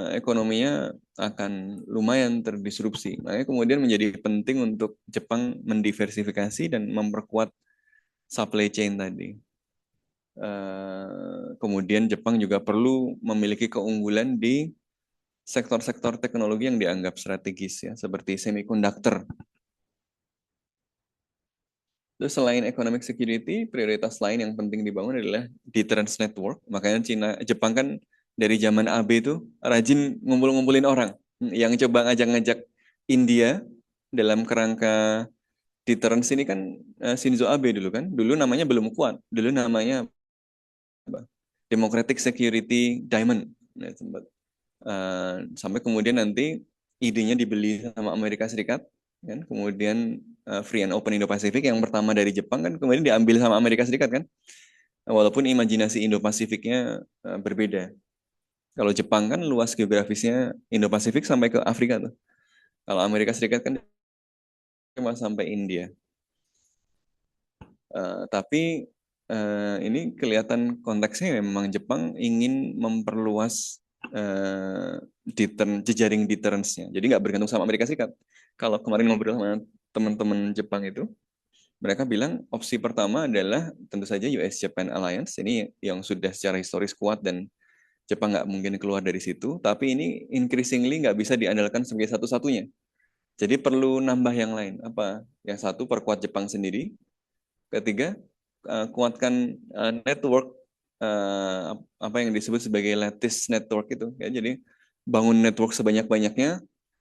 ekonominya akan lumayan terdisrupsi. Makanya kemudian menjadi penting untuk Jepang mendiversifikasi dan memperkuat supply chain tadi. Kemudian Jepang juga perlu memiliki keunggulan di sektor-sektor teknologi yang dianggap strategis ya, seperti semiconductor. Terus selain economic security, prioritas lain yang penting dibangun adalah deterrence network. Makanya Jepang kan dari zaman Abe itu rajin ngumpul-ngumpulin orang yang coba ngajak-ngajak India dalam kerangka deterrence ini kan Shinzo Abe dulu kan. Dulu namanya belum kuat. Dulu namanya apa? Democratic Security Diamond. Nah, sampai kemudian nanti idenya dibeli sama Amerika Serikat kan, kemudian Free and Open Indo-Pasifik yang pertama dari Jepang kan kemudian diambil sama Amerika Serikat kan, walaupun imajinasi Indo-Pasifiknya berbeda. Kalau Jepang kan luas geografisnya Indo-Pasifik sampai ke Afrika tuh. Kalau Amerika Serikat kan cuma sampai India. Tapi ini kelihatan konteksnya memang Jepang ingin memperluas jejaring deterrence-nya. Jadi nggak bergantung sama Amerika Serikat. Kalau kemarin ngobrol sama teman-teman Jepang itu, mereka bilang opsi pertama adalah tentu saja US-Japan Alliance. Ini yang sudah secara historis kuat dan Jepang nggak mungkin keluar dari situ. Tapi ini increasingly nggak bisa diandalkan sebagai satu-satunya. Jadi perlu nambah yang lain. Apa? Yang satu perkuat Jepang sendiri. Ketiga, kuatkan network apa yang disebut sebagai lattice network itu ya. Jadi bangun network sebanyak-banyaknya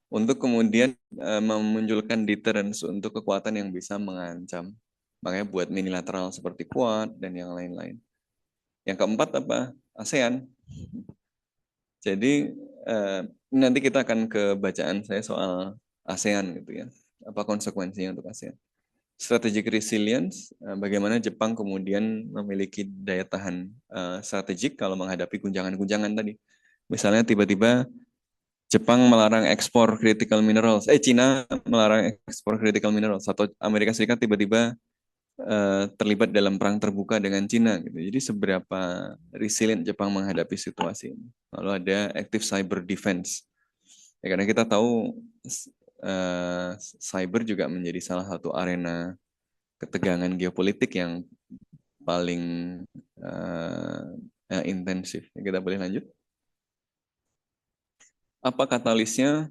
untuk kemudian memunculkan deterrence untuk kekuatan yang bisa mengancam. Makanya buat minilateral seperti Quad dan yang lain-lain. Yang keempat apa? ASEAN. Jadi nanti kita akan ke bacaan saya soal ASEAN gitu ya. Apa konsekuensinya untuk ASEAN? Strategic resilience, bagaimana Jepang kemudian memiliki daya tahan strategik kalau menghadapi guncangan-guncangan tadi. Misalnya tiba-tiba Jepang melarang ekspor critical minerals, Cina melarang ekspor critical minerals, atau Amerika Serikat tiba-tiba terlibat dalam perang terbuka dengan Cina. Gitu. Jadi seberapa resilient Jepang menghadapi situasi ini. Lalu ada active cyber defense. Ya, karena kita tahu cyber juga menjadi salah satu arena ketegangan geopolitik yang paling intensif. Kita boleh lanjut. Apa katalisnya?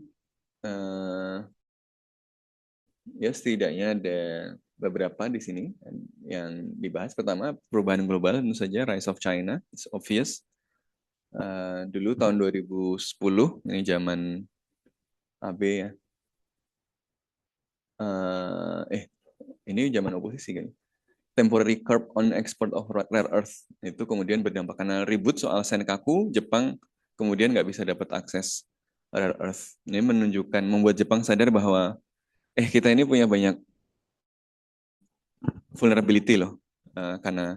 Ya setidaknya ada beberapa di sini yang dibahas. Pertama, perubahan global tentu saja, rise of China, it's obvious. Dulu tahun 2010, ini zaman AB ya. Ini zaman oposisi kan. Temporary curb on export of rare earth itu kemudian berdampak karena ribut soal Senkaku, Jepang kemudian nggak bisa dapat akses rare earth. Ini menunjukkan, membuat Jepang sadar bahwa kita ini punya banyak vulnerability loh. Karena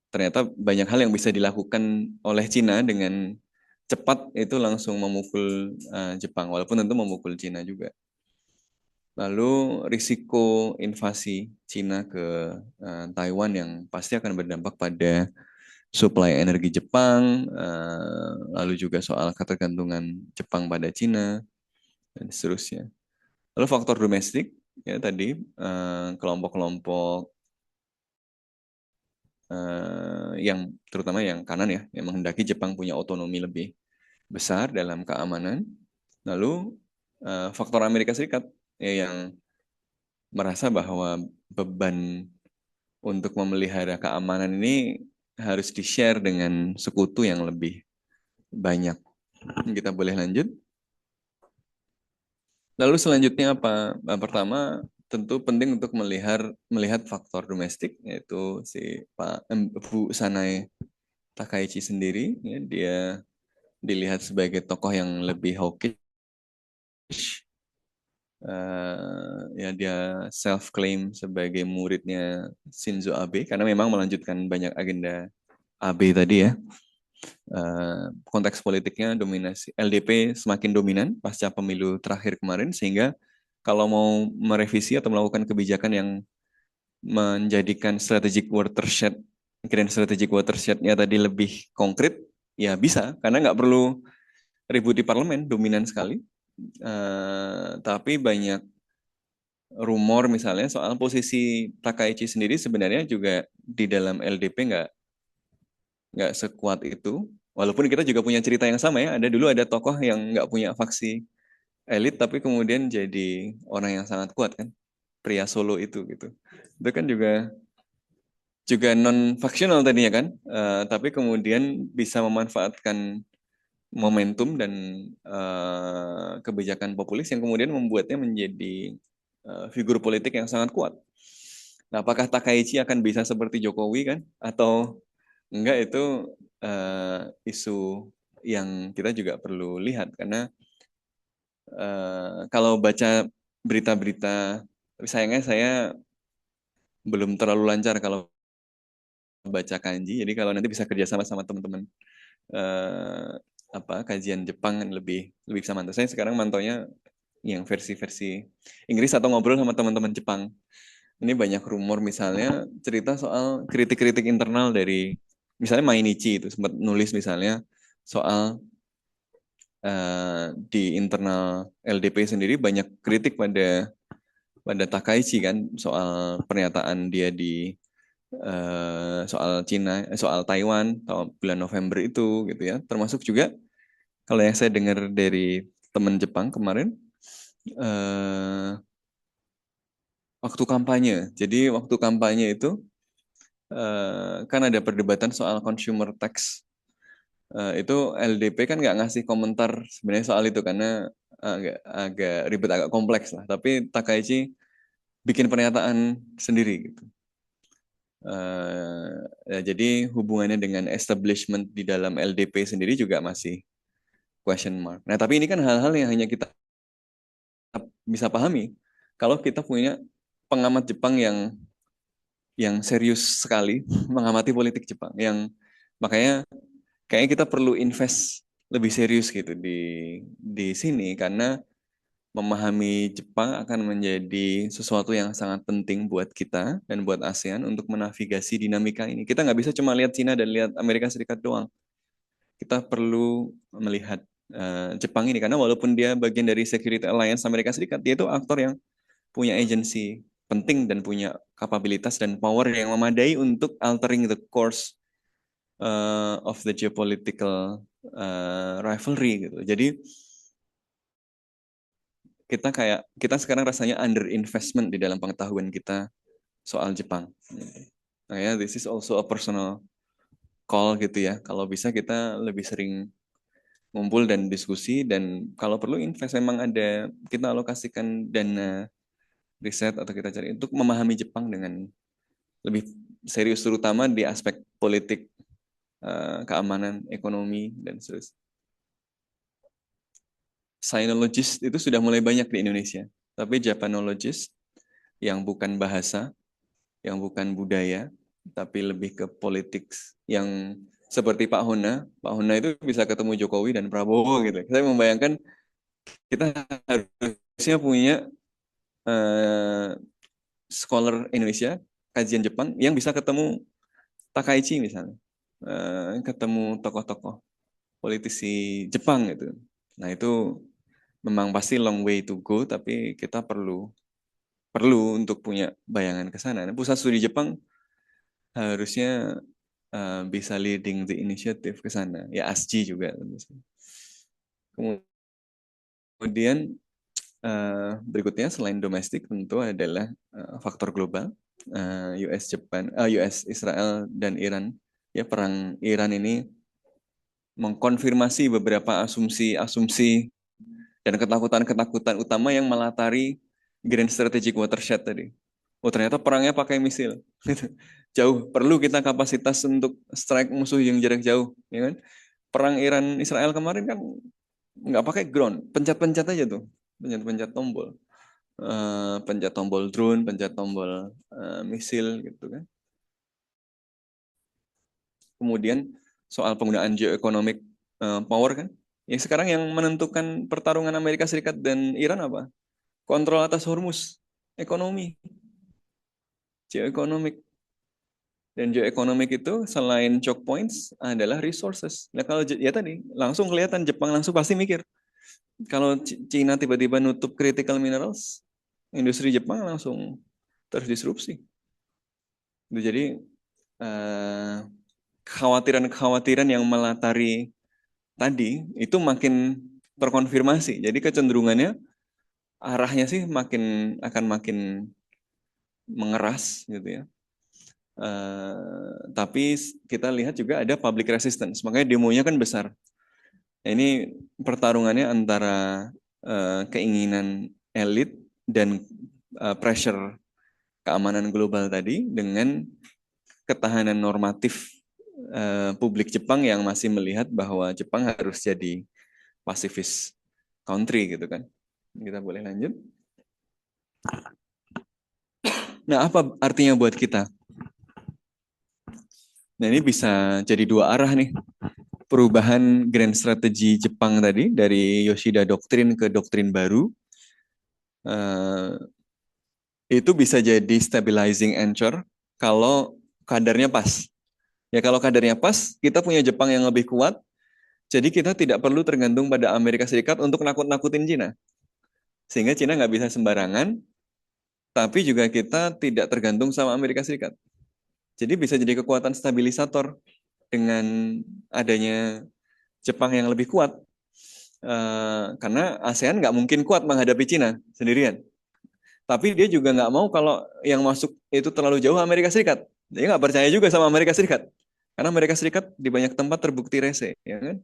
ternyata banyak hal yang bisa dilakukan oleh Cina dengan cepat itu langsung memukul Jepang, walaupun tentu memukul Cina juga. Lalu risiko invasi Cina ke Taiwan yang pasti akan berdampak pada suplai energi Jepang, lalu juga soal ketergantungan Jepang pada Cina, dan seterusnya. Lalu faktor domestik, ya tadi kelompok-kelompok yang terutama yang kanan ya, yang menghendaki Jepang punya otonomi lebih besar dalam keamanan. Lalu faktor Amerika Serikat ya, yang merasa bahwa beban untuk memelihara keamanan ini harus di-share dengan sekutu yang lebih banyak. Kita boleh lanjut. Lalu selanjutnya apa? Pertama, tentu penting untuk melihat faktor domestik, yaitu si Bu Sanae Takaichi sendiri. Ya, dia dilihat sebagai tokoh yang lebih hawkish. Ya, dia self-claim sebagai muridnya Shinzo Abe, karena memang melanjutkan banyak agenda Abe tadi ya. Konteks politiknya dominasi LDP semakin dominan pasca pemilu terakhir kemarin, sehingga kalau mau merevisi atau melakukan kebijakan yang menjadikan strategic watershed-nya tadi lebih konkret, ya bisa, karena nggak perlu ribut di parlemen, dominan sekali. Tapi banyak rumor misalnya soal posisi Takaichi sendiri sebenarnya juga di dalam LDP nggak sekuat itu. Walaupun kita juga punya cerita yang sama ya. Dulu ada tokoh yang nggak punya faksi elit tapi kemudian jadi orang yang sangat kuat kan. Pria Solo itu gitu. Itu kan juga non faksional tadinya kan. Tapi kemudian bisa memanfaatkan momentum dan kebijakan populis yang kemudian membuatnya menjadi figur politik yang sangat kuat. Nah, apakah Takaichi akan bisa seperti Jokowi kan? Atau enggak, itu isu yang kita juga perlu lihat, karena kalau baca berita-berita, sayangnya saya belum terlalu lancar kalau baca kanji. Jadi kalau nanti bisa kerjasama sama teman-teman eh, kajian Jepang lebih lebih bisa mantau. Saya sekarang mantaunya yang versi-versi Inggris atau ngobrol sama teman-teman Jepang. Ini banyak rumor misalnya cerita soal kritik-kritik internal dari misalnya Mainichi itu sempat nulis misalnya soal di internal LDP sendiri banyak kritik pada Takaichi kan soal pernyataan dia di soal Cina, soal Taiwan tahun bulan November itu gitu ya. Termasuk juga kalau yang saya dengar dari teman Jepang kemarin waktu kampanye. Jadi waktu kampanye itu kan ada perdebatan soal consumer tax. Itu LDP kan nggak ngasih komentar sebenarnya soal itu karena agak ribet, agak kompleks lah. Tapi Takaichi bikin pernyataan sendiri gitu. Jadi hubungannya dengan establishment di dalam LDP sendiri juga masih question mark. Nah, tapi ini kan hal-hal yang hanya kita bisa pahami kalau kita punya pengamat Jepang yang serius sekali mengamati politik Jepang. Yang makanya kayaknya kita perlu invest lebih serius gitu di sini, karena memahami Jepang akan menjadi sesuatu yang sangat penting buat kita dan buat ASEAN untuk menavigasi dinamika ini. Kita nggak bisa cuma lihat Cina dan lihat Amerika Serikat doang. Kita perlu melihat Jepang ini, karena walaupun dia bagian dari Security Alliance Amerika Serikat, dia itu aktor yang punya agensi penting dan punya kapabilitas dan power yang memadai untuk altering the course of the geopolitical rivalry gitu. Jadi kita sekarang rasanya under investment di dalam pengetahuan kita soal Jepang. Nah ya, this is also a personal call gitu ya. Kalau bisa kita lebih sering ngumpul dan diskusi, dan kalau perlu invest, memang ada, kita alokasikan dana riset atau kita cari untuk memahami Jepang dengan lebih serius, terutama di aspek politik, keamanan, ekonomi, dan seterusnya. Sinologist itu sudah mulai banyak di Indonesia. Tapi Japanologist yang bukan bahasa, yang bukan budaya, tapi lebih ke politik yang seperti Pak Hona. Pak Hona itu bisa ketemu Jokowi dan Prabowo gitu. Saya membayangkan kita harusnya punya eh, scholar Indonesia, kajian Jepang yang bisa ketemu Takaichi misalnya, ketemu tokoh-tokoh politisi Jepang gitu. Nah itu memang pasti long way to go, tapi kita perlu perlu untuk punya bayangan ke sana. Nah, pusat studi Jepang harusnya bisa leading the initiative ke sana. Ya ASJI juga. Kemudian berikutnya selain domestik tentu adalah faktor global. US Jepang, US Israel dan Iran. Ya perang Iran ini mengkonfirmasi beberapa asumsi-asumsi dan ketakutan-ketakutan utama yang melatari Grand Strategic Watershed tadi. Oh ternyata perangnya pakai misil. Jauh, perlu kita kapasitas untuk strike musuh yang jarak jauh. Ya kan? Perang Iran Israel kemarin kan nggak pakai ground, pencet-pencet aja tuh, pencet-pencet tombol. Pencet tombol drone, pencet tombol misil gitu kan. Kemudian soal penggunaan geoeconomic power kan. Yang sekarang yang menentukan pertarungan Amerika Serikat dan Iran apa? Kontrol atas Hormuz, ekonomi, geoeconomic. Dan geoeconomic itu selain choke points adalah resources. Nah kalau ya tadi langsung kelihatan Jepang langsung pasti mikir. Kalau Cina tiba-tiba nutup critical minerals, industri Jepang langsung terdisrupsi. Jadi kekhawatiran-kekhawatiran yang melatari tadi itu makin terkonfirmasi. Jadi kecenderungannya arahnya sih akan makin mengeras gitu ya. Tapi kita lihat juga ada public resistance, makanya demonya kan besar. Nah, ini pertarungannya antara keinginan elit dan pressure keamanan global tadi dengan ketahanan normatif publik Jepang yang masih melihat bahwa Jepang harus jadi pacifist country gitu kan. Kita boleh lanjut. Nah, apa artinya buat kita? Nah, ini bisa jadi dua arah nih. Perubahan grand strategi Jepang tadi dari Yoshida Doktrin ke doktrin baru. Itu bisa jadi stabilizing anchor kalau kadarnya pas. Ya kalau kadarnya pas, kita punya Jepang yang lebih kuat, jadi kita tidak perlu tergantung pada Amerika Serikat untuk nakut-nakutin Cina. Sehingga Cina nggak bisa sembarangan, tapi juga kita tidak tergantung sama Amerika Serikat. Jadi bisa jadi kekuatan stabilisator dengan adanya Jepang yang lebih kuat. Karena ASEAN nggak mungkin kuat menghadapi Cina sendirian. Tapi dia juga nggak mau kalau yang masuk itu terlalu jauh Amerika Serikat. Dia nggak percaya juga sama Amerika Serikat. Karena Amerika Serikat di banyak tempat terbukti rese. Ya kan?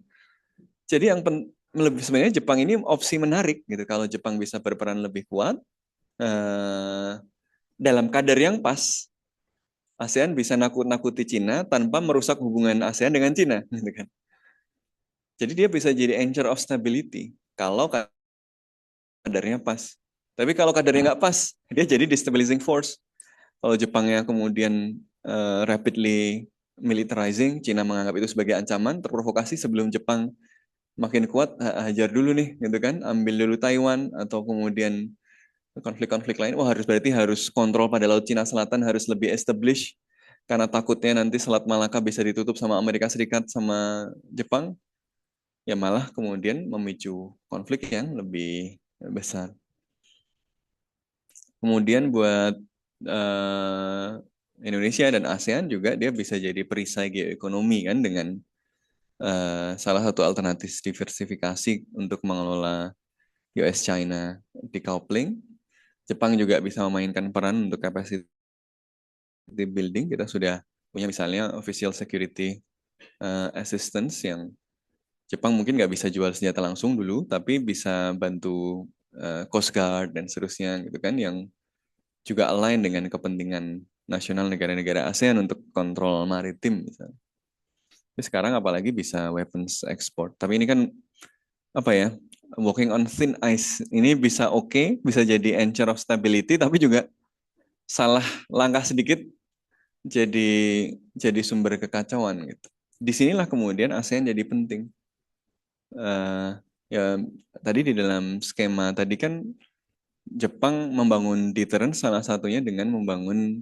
Jadi yang sebenarnya Jepang ini opsi menarik gitu. Kalau Jepang bisa berperan lebih kuat, dalam kadar yang pas, ASEAN bisa nakut-nakuti Cina tanpa merusak hubungan ASEAN dengan Cina. Gitu kan. Jadi dia bisa jadi anchor of stability kalau kadarnya pas. Tapi kalau kadarnya nggak pas, dia jadi destabilizing force. Kalau Jepangnya kemudian rapidly militarizing, Cina menganggap itu sebagai ancaman, terprovokasi sebelum Jepang makin kuat, hajar dulu nih, gitu kan, ambil dulu Taiwan atau kemudian konflik-konflik lain. Wah berarti harus kontrol pada Laut Cina Selatan harus lebih establish karena takutnya nanti Selat Malaka bisa ditutup sama Amerika Serikat sama Jepang. Ya malah kemudian memicu konflik yang lebih besar. Kemudian buat Indonesia dan ASEAN juga dia bisa jadi perisai geoekonomi kan dengan salah satu alternatif diversifikasi untuk mengelola US-China decoupling. Jepang juga bisa memainkan peran untuk capacity building. Kita sudah punya misalnya official security assistance yang Jepang mungkin nggak bisa jual senjata langsung dulu, tapi bisa bantu Coast Guard dan seterusnya gitu kan yang juga align dengan kepentingan nasional negara-negara ASEAN untuk kontrol maritim misalnya. Tapi sekarang apalagi bisa weapons export. Tapi ini kan apa ya? walking on thin ice. Ini bisa oke, bisa jadi anchor of stability, tapi juga salah langkah sedikit jadi sumber kekacauan gitu. Disinilah kemudian ASEAN jadi penting. Ya tadi di dalam skema tadi kan Jepang membangun deterrence salah satunya dengan membangun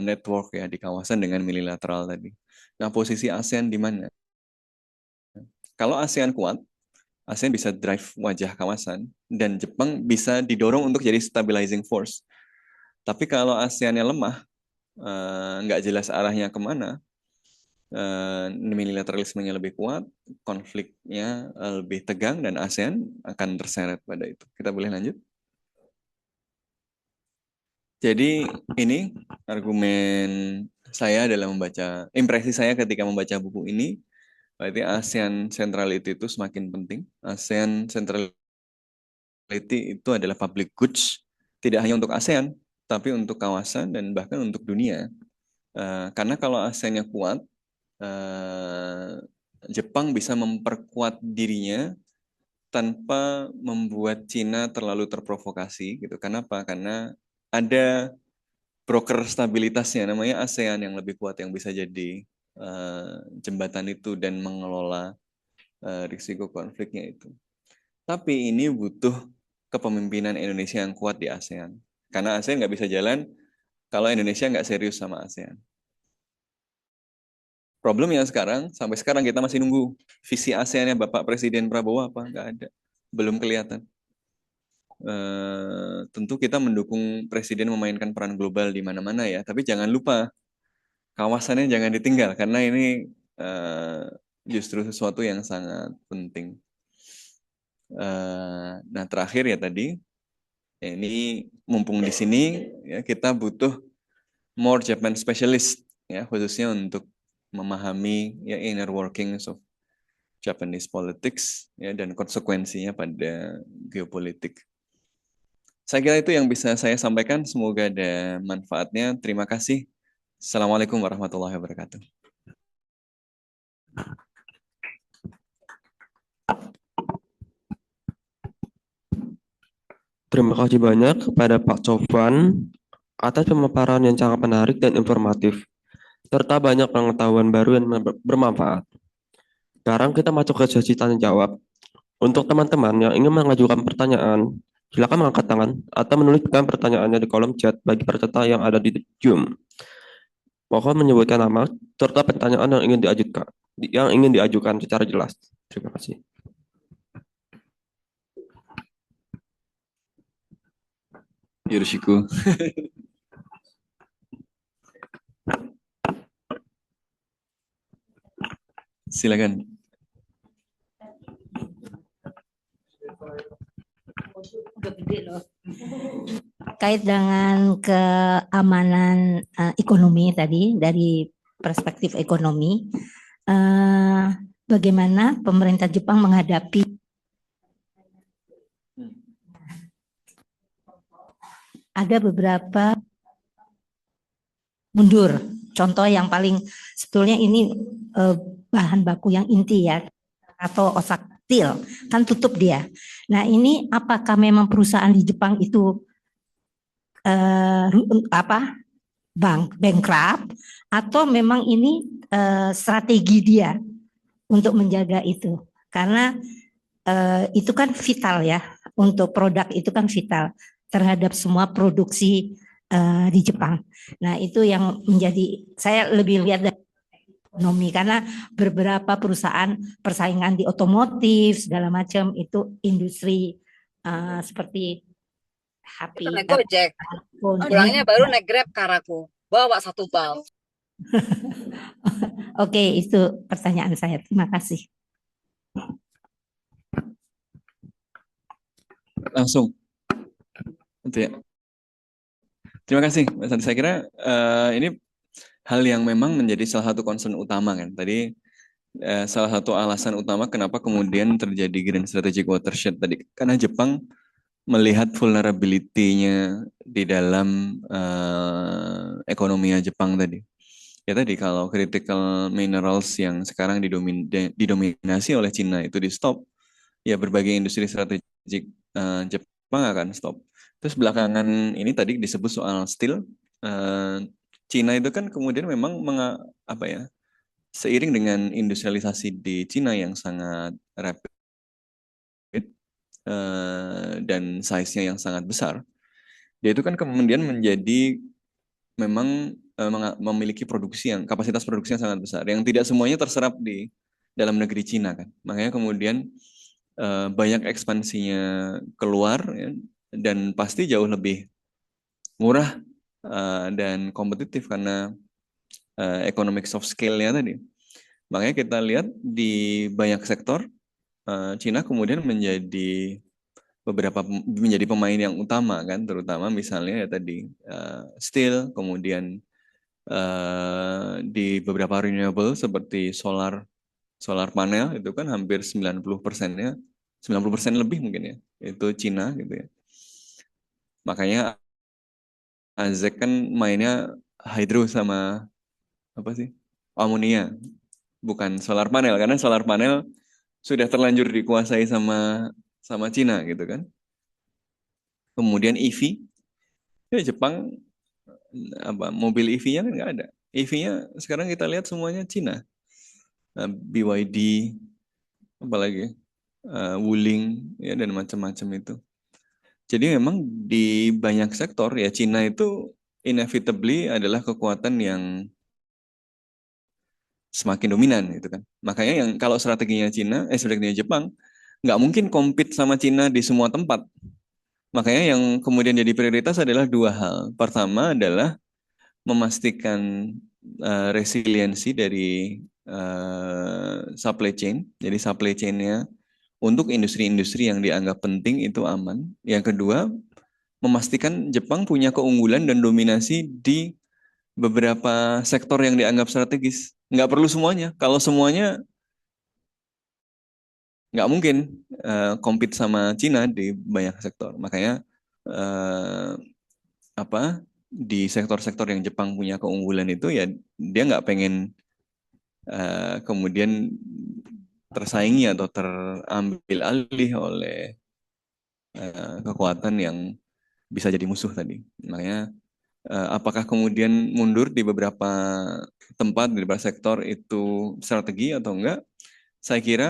network ya di kawasan dengan multilateral tadi. Nah, posisi ASEAN di mana? Kalau ASEAN kuat, ASEAN bisa drive wajah kawasan dan Jepang bisa didorong untuk jadi stabilizing force. Tapi kalau ASEAN-nya lemah, nggak jelas arahnya kemana, multilateralismenya lebih kuat, konfliknya lebih tegang, dan ASEAN akan terseret pada itu. Kita boleh lanjut? Jadi ini argumen saya dalam membaca, impresi saya ketika membaca buku ini, berarti ASEAN centrality itu semakin penting. ASEAN centrality itu adalah public goods, tidak hanya untuk ASEAN, tapi untuk kawasan dan bahkan untuk dunia. Karena kalau ASEAN-nya kuat, Jepang bisa memperkuat dirinya tanpa membuat Cina terlalu terprovokasi gitu. Kenapa? Karena ada broker stabilitasnya namanya ASEAN yang lebih kuat yang bisa jadi jembatan itu dan mengelola risiko konfliknya itu. Tapi ini butuh kepemimpinan Indonesia yang kuat di ASEAN. Karena ASEAN nggak bisa jalan kalau Indonesia nggak serius sama ASEAN. Problemnya sekarang, sampai sekarang kita masih nunggu visi ASEAN-nya Bapak Presiden Prabowo apa? Nggak ada. Belum kelihatan. Tentu kita mendukung Presiden memainkan peran global di mana-mana ya, tapi jangan lupa kawasannya jangan ditinggal, karena ini justru sesuatu yang sangat penting. Nah terakhir ya tadi, ini mumpung di sini ya, kita butuh more Japan specialist ya, khususnya untuk memahami ya inner workings of Japanese politics ya dan konsekuensinya pada geopolitik. Saya kira itu yang bisa saya sampaikan. Semoga ada manfaatnya. Terima kasih. Assalamualaikum warahmatullahi wabarakatuh. Terima kasih banyak kepada Pak Sofwan atas pemaparan yang sangat menarik dan informatif, serta banyak pengetahuan baru yang bermanfaat. Sekarang kita masuk ke sesi tanya jawab. Untuk teman-teman yang ingin mengajukan pertanyaan, silakan mengangkat tangan atau menuliskan pertanyaannya di kolom chat bagi peserta yang ada di Zoom. Mohon menyebutkan nama serta pertanyaan yang ingin diajukan secara jelas. Terima kasih. Yoroshiku. Silakan. Terkait dengan keamanan ekonomi tadi, dari perspektif ekonomi, bagaimana pemerintah Jepang menghadapi ada beberapa mundur. Contoh yang paling sebetulnya ini bahan baku yang inti ya, atau Osaka Steel kan tutup dia. Nah ini apakah memang perusahaan di Jepang itu bankrupt atau memang ini strategi dia untuk menjaga itu? Karena itu kan vital ya, untuk produk itu kan vital terhadap semua produksi di Jepang. Nah itu yang menjadi, saya lebih lihat dari ekonomi, karena beberapa perusahaan persaingan di otomotif segala macam itu industri seperti HP, naik Gojek, pulangnya baru naik Grab Karaku, bawa 1 bal. Oke, itu pertanyaan saya. Terima kasih. Langsung. Itu ya. Terima kasih, Mas Andi. Saya kira ini hal yang memang menjadi salah satu concern utama kan. Tadi salah satu alasan utama kenapa kemudian terjadi Grand Strategic Watershed tadi, karena Jepang melihat vulnerability-nya di dalam ekonominya Jepang tadi. Ya tadi kalau critical minerals yang sekarang didominasi oleh Cina itu di stop, ya berbagai industri strategik Jepang akan stop. Terus belakangan ini tadi disebut soal steel. Cina itu kan kemudian memang apa ya, seiring dengan industrialisasi di Cina yang sangat rapid dan size-nya yang sangat besar, dia itu kan kemudian menjadi memang memiliki produksi yang kapasitas produksi yang sangat besar, yang tidak semuanya terserap di dalam negeri Cina kan. Makanya kemudian banyak ekspansinya keluar ya, dan pasti jauh lebih murah dan kompetitif karena economic soft scale-nya tadi. Makanya kita lihat di banyak sektor Cina kemudian menjadi pemain yang utama kan, terutama misalnya ya tadi steel, kemudian di beberapa renewable seperti solar panel itu kan hampir 90%-nya 90% lebih mungkin ya itu Cina gitu ya. Makanya Azek kan mainnya hydro sama apa sih? Amonia, bukan solar panel karena solar panel sudah terlanjur dikuasai sama sama Cina gitu kan. Kemudian EV, ya Jepang apa mobil EV-nya kan nggak ada. EV-nya sekarang kita lihat semuanya Cina. BYD, apalagi Wuling ya dan macam-macam itu. Jadi memang di banyak sektor ya Cina itu inevitably adalah kekuatan yang semakin dominan gitu kan. Makanya yang kalau strateginya Jepang nggak mungkin compete sama Cina di semua tempat. Makanya yang kemudian jadi prioritas adalah dua hal. Pertama adalah memastikan resiliensi dari supply chain. Jadi supply chain-nya untuk industri-industri yang dianggap penting itu aman. Yang kedua, memastikan Jepang punya keunggulan dan dominasi di beberapa sektor yang dianggap strategis. Nggak perlu semuanya. Kalau semuanya nggak mungkin compete sama Cina di banyak sektor. Makanya apa di sektor-sektor yang Jepang punya keunggulan itu ya dia nggak pengen kemudian tersaingi atau terambil alih oleh kekuatan yang bisa jadi musuh tadi. Makanya apakah kemudian mundur di beberapa tempat, di beberapa sektor itu strategi atau enggak? Saya kira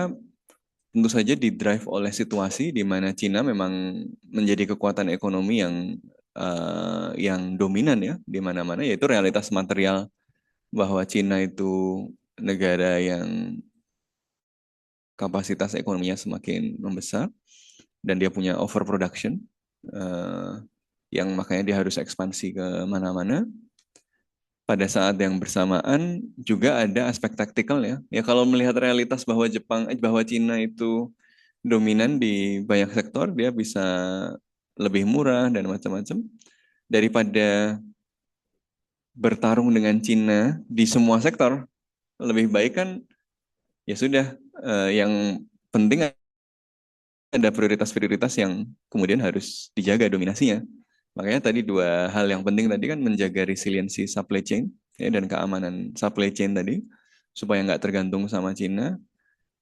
tentu saja di-drive oleh situasi di mana Cina memang menjadi kekuatan ekonomi yang dominan ya di mana-mana, yaitu realitas material bahwa Cina itu negara yang kapasitas ekonominya semakin membesar dan dia punya overproduction yang makanya dia harus ekspansi ke mana-mana. Pada saat yang bersamaan juga ada aspek taktikal ya. Ya kalau melihat realitas bahwa Cina itu dominan di banyak sektor, dia bisa lebih murah dan macam-macam daripada bertarung dengan Cina di semua sektor. Lebih baik kan ya sudah yang penting ada prioritas-prioritas yang kemudian harus dijaga dominasinya. Makanya tadi dua hal yang penting tadi kan menjaga resiliensi supply chain ya, dan keamanan supply chain tadi supaya nggak tergantung sama Cina.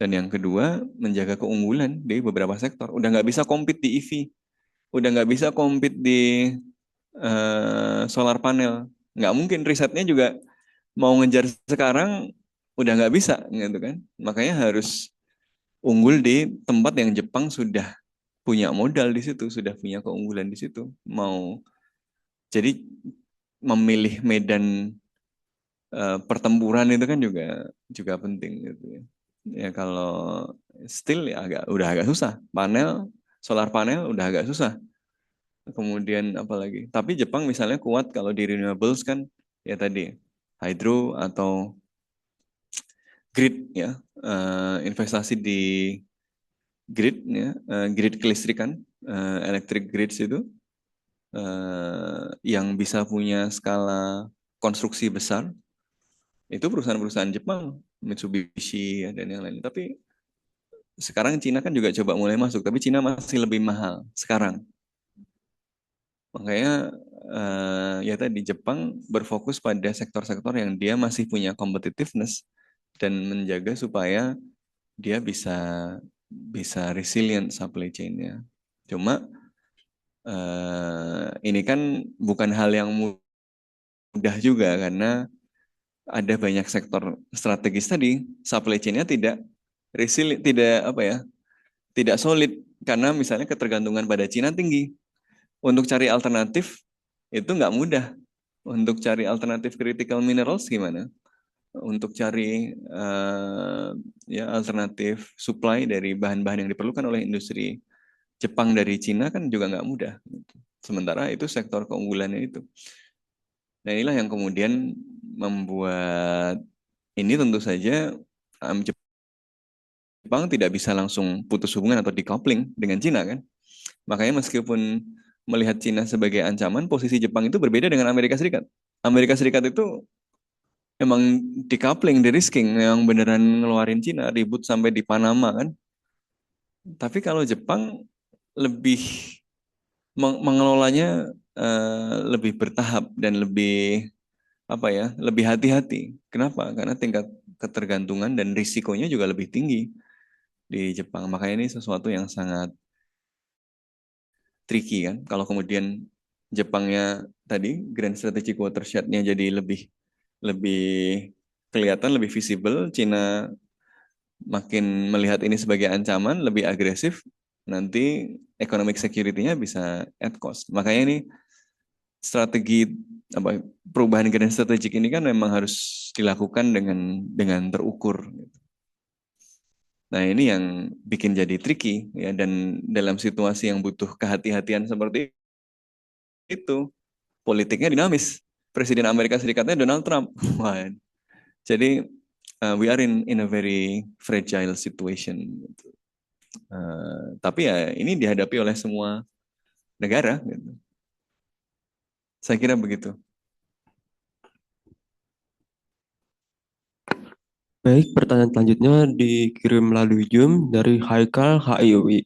Dan yang kedua menjaga keunggulan di beberapa sektor. Udah nggak bisa compete di EV, udah nggak bisa compete di solar panel. Nggak mungkin risetnya juga mau ngejar sekarang udah nggak bisa gitu kan. Makanya harus unggul di tempat yang Jepang sudah punya modal di situ, sudah punya keunggulan di situ. Jadi memilih medan pertempuran itu kan juga penting gitu ya. Ya kalau steel ya udah agak susah. Solar panel udah agak susah. Kemudian apalagi? Tapi Jepang misalnya kuat kalau di renewables kan ya tadi hydro atau grid ya, investasi di grid ya, grid kelistrikan, electric grids itu yang bisa punya skala konstruksi besar itu perusahaan-perusahaan Jepang, Mitsubishi ya, dan yang lain. Tapi sekarang Cina kan juga coba mulai masuk, tapi Cina masih lebih mahal sekarang. Makanya ya tadi Jepang berfokus pada sektor-sektor yang dia masih punya competitiveness dan menjaga supaya dia bisa bisa resilient supply chain-nya. Cuma ini kan bukan hal yang mudah juga karena ada banyak sektor strategis tadi, supply chain-nya tidak resilient, tidak apa ya, tidak solid karena misalnya ketergantungan pada Cina tinggi. Untuk cari alternatif itu nggak mudah. Untuk cari alternatif critical minerals gimana? Untuk cari ya alternatif supply dari bahan-bahan yang diperlukan oleh industri Jepang dari Cina kan juga nggak mudah. Sementara itu sektor keunggulannya itu. Nah inilah yang kemudian membuat ini tentu saja Jepang tidak bisa langsung putus hubungan atau decoupling dengan Cina kan. Makanya meskipun melihat Cina sebagai ancaman, posisi Jepang itu berbeda dengan Amerika Serikat. Amerika Serikat itu emang decoupling, de-risking, yang beneran ngeluarin Cina, ribut sampai di Panama kan. Tapi kalau Jepang lebih mengelolanya lebih bertahap dan lebih apa ya, lebih hati-hati. Kenapa? Karena tingkat ketergantungan dan risikonya juga lebih tinggi di Jepang. Makanya ini sesuatu yang sangat tricky kan. Kalau kemudian Jepangnya tadi Grand Strategic Watershed-nya jadi lebih lebih kelihatan, lebih visible, Cina makin melihat ini sebagai ancaman, lebih agresif, nanti economic security-nya bisa at cost. Makanya ini strategi apa perubahan grand strategik ini kan memang harus dilakukan dengan terukur. Nah, ini yang bikin jadi tricky ya, dan dalam situasi yang butuh kehati-hatian seperti itu, politiknya dinamis. Presiden Amerika Serikatnya Donald Trump. Wah, jadi we are in a very fragile situation. Tapi ya ini dihadapi oleh semua negara. Gitu. Saya kira begitu. Baik, pertanyaan selanjutnya dikirim melalui Zoom dari Haikal HIUI.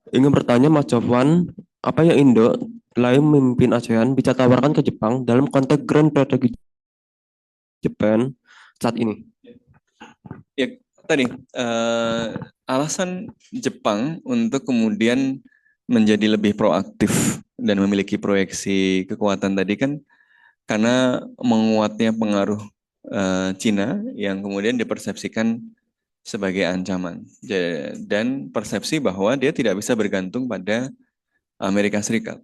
Ingin bertanya Mas Jofwan, apa yang Indo selain memimpin ASEAN bisa tawarkan ke Jepang dalam konteks Grand Strategic Japan saat ini? Ya, tadi alasan Jepang untuk kemudian menjadi lebih proaktif dan memiliki proyeksi kekuatan tadi kan karena menguatnya pengaruh Cina yang kemudian dipersepsikan sebagai ancaman dan persepsi bahwa dia tidak bisa bergantung pada Amerika Serikat.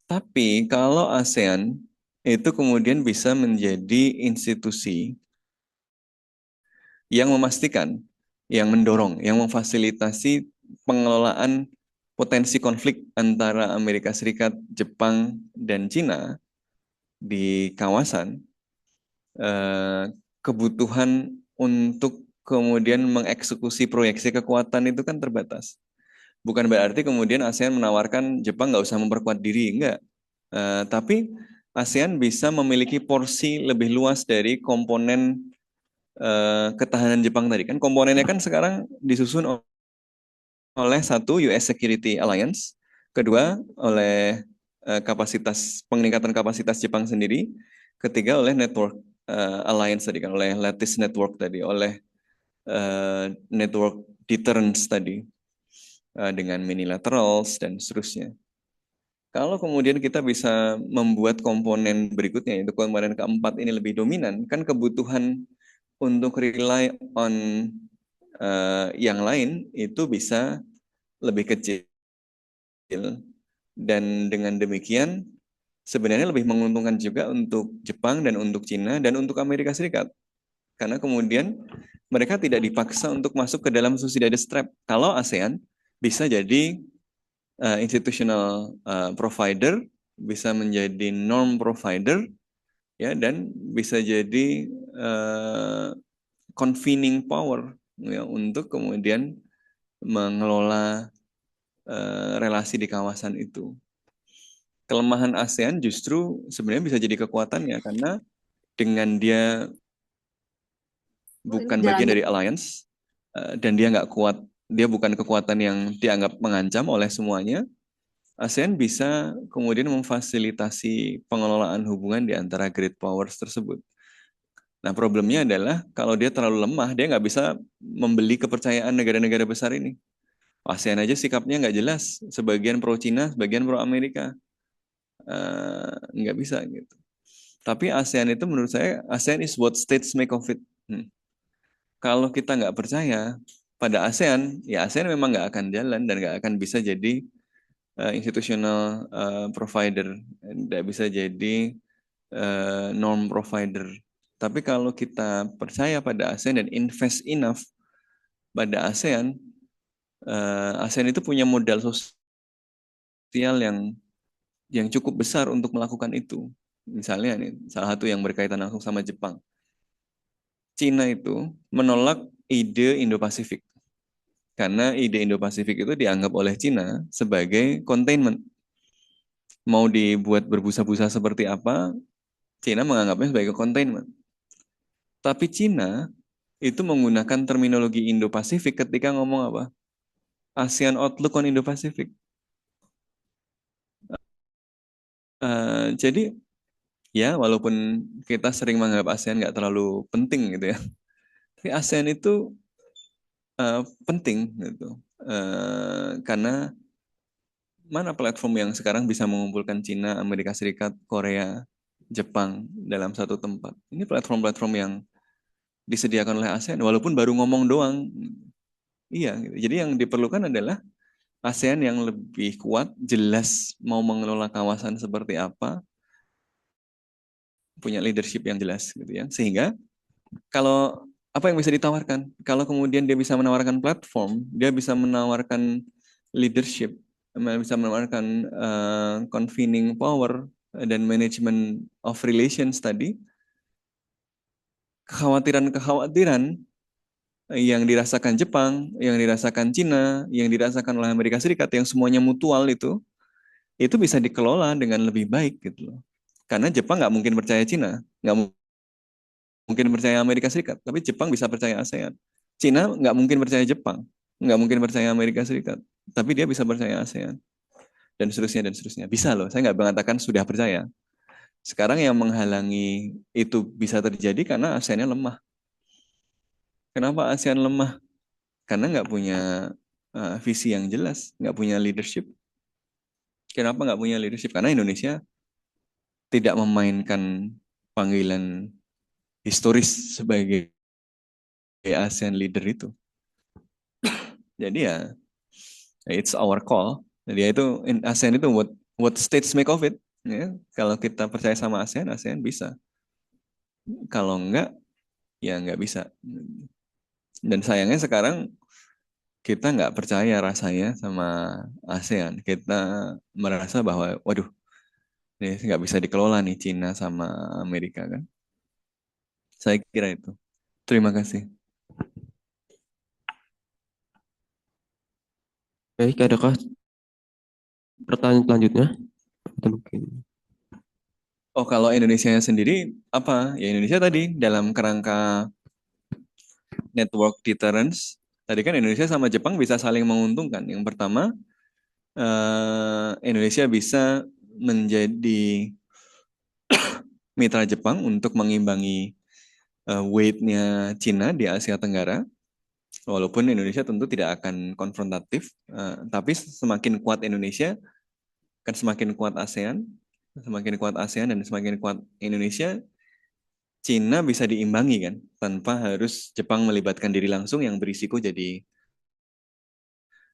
Tapi kalau ASEAN itu kemudian bisa menjadi institusi yang memastikan, yang mendorong, yang memfasilitasi pengelolaan potensi konflik antara Amerika Serikat, Jepang, dan Cina di kawasan, kebutuhan untuk kemudian mengeksekusi proyeksi kekuatan itu kan terbatas. Bukan berarti kemudian ASEAN menawarkan Jepang nggak usah memperkuat diri, enggak. Tapi ASEAN bisa memiliki porsi lebih luas dari komponen ketahanan Jepang tadi. Kan komponennya kan sekarang disusun oleh satu US Security Alliance, kedua oleh peningkatan kapasitas Jepang sendiri, ketiga oleh network alliance tadi kan, oleh lattice network tadi, oleh network deterrence tadi dengan minilaterals dan seterusnya. Kalau kemudian kita bisa membuat komponen berikutnya, yaitu komponen keempat ini lebih dominan, kan kebutuhan untuk rely on yang lain itu bisa lebih kecil. Dan dengan demikian sebenarnya lebih menguntungkan juga untuk Jepang dan untuk Cina dan untuk Amerika Serikat. Karena kemudian mereka tidak dipaksa untuk masuk ke dalam subsidized trap. Kalau ASEAN bisa jadi institutional provider, bisa menjadi norm provider, ya, dan bisa jadi convening power ya, untuk kemudian mengelola relasi di kawasan itu. Kelemahan ASEAN justru sebenarnya bisa jadi kekuatannya karena dengan dia bukan bagian dari alliance dan dia nggak kuat, dia bukan kekuatan yang dianggap mengancam oleh semuanya, ASEAN bisa kemudian memfasilitasi pengelolaan hubungan di antara great powers tersebut. Nah, problemnya adalah kalau dia terlalu lemah, dia nggak bisa membeli kepercayaan negara-negara besar ini. ASEAN aja sikapnya nggak jelas, sebagian pro Cina, sebagian pro Amerika. Nggak bisa gitu. Tapi ASEAN itu menurut saya, ASEAN is what states make of it. Kalau kita nggak percaya pada ASEAN, ya ASEAN memang nggak akan jalan dan nggak akan bisa jadi institutional provider, nggak bisa jadi norm provider. Tapi kalau kita percaya pada ASEAN dan invest enough pada ASEAN, ASEAN itu punya modal sosial yang cukup besar untuk melakukan itu. Misalnya nih, salah satu yang berkaitan langsung sama Jepang. Cina itu menolak ide Indo-Pasifik. Karena ide Indo-Pasifik itu dianggap oleh Cina sebagai containment. Mau dibuat berbusa-busa seperti apa, Cina menganggapnya sebagai containment. Tapi Cina itu menggunakan terminologi Indo-Pasifik ketika ngomong apa? ASEAN Outlook on Indo-Pasifik. Jadi ya walaupun kita sering menganggap ASEAN nggak terlalu penting gitu ya, tapi ASEAN itu penting gitu. Karena mana platform yang sekarang bisa mengumpulkan Cina, Amerika Serikat, Korea, Jepang dalam satu tempat. Ini platform-platform yang disediakan oleh ASEAN, walaupun baru ngomong doang. Iya, gitu. Jadi yang diperlukan adalah ASEAN yang lebih kuat, jelas mau mengelola kawasan seperti apa, punya leadership yang jelas gitu ya. Sehingga kalau apa yang bisa ditawarkan? Kalau kemudian dia bisa menawarkan platform, dia bisa menawarkan leadership, bisa menawarkan convening power dan management of relations tadi, kekhawatiran-kekhawatiran yang dirasakan Jepang, yang dirasakan Cina, yang dirasakan oleh Amerika Serikat, yang semuanya mutual itu bisa dikelola dengan lebih baik gitu loh. Karena Jepang nggak mungkin percaya Cina, nggak mungkin percaya Amerika Serikat, tapi Jepang bisa percaya ASEAN. Cina nggak mungkin percaya Jepang, nggak mungkin percaya Amerika Serikat, tapi dia bisa percaya ASEAN, dan seterusnya dan seterusnya. Bisa loh, saya nggak mengatakan sudah percaya. Sekarang yang menghalangi itu bisa terjadi karena ASEAN-nya lemah. Kenapa ASEAN lemah? Karena nggak punya visi yang jelas, nggak punya leadership. Kenapa nggak punya leadership? Karena Indonesia tidak memainkan panggilan historis sebagai ASEAN leader itu. Jadi ya, it's our call. Jadi ya itu ASEAN itu what states make of it. Ya, kalau kita percaya sama ASEAN, ASEAN bisa. Kalau enggak, ya enggak bisa. Dan sayangnya sekarang kita nggak percaya rasanya sama ASEAN. Kita merasa bahwa, waduh, ini nggak bisa dikelola nih Cina sama Amerika kan. Saya kira itu. Terima kasih. Baik, adakah pertanyaan selanjutnya? Atau mungkin Oh, kalau Indonesia sendiri apa? Ya Indonesia tadi dalam kerangka network deterrence. Tadi kan Indonesia sama Jepang bisa saling menguntungkan. Yang pertama, Indonesia bisa menjadi mitra Jepang untuk mengimbangi weight-nya Cina di Asia Tenggara. Walaupun Indonesia tentu tidak akan konfrontatif, tapi semakin kuat Indonesia, kan semakin kuat ASEAN, semakin kuat ASEAN dan semakin kuat Indonesia, Cina bisa diimbangi kan, tanpa harus Jepang melibatkan diri langsung yang berisiko jadi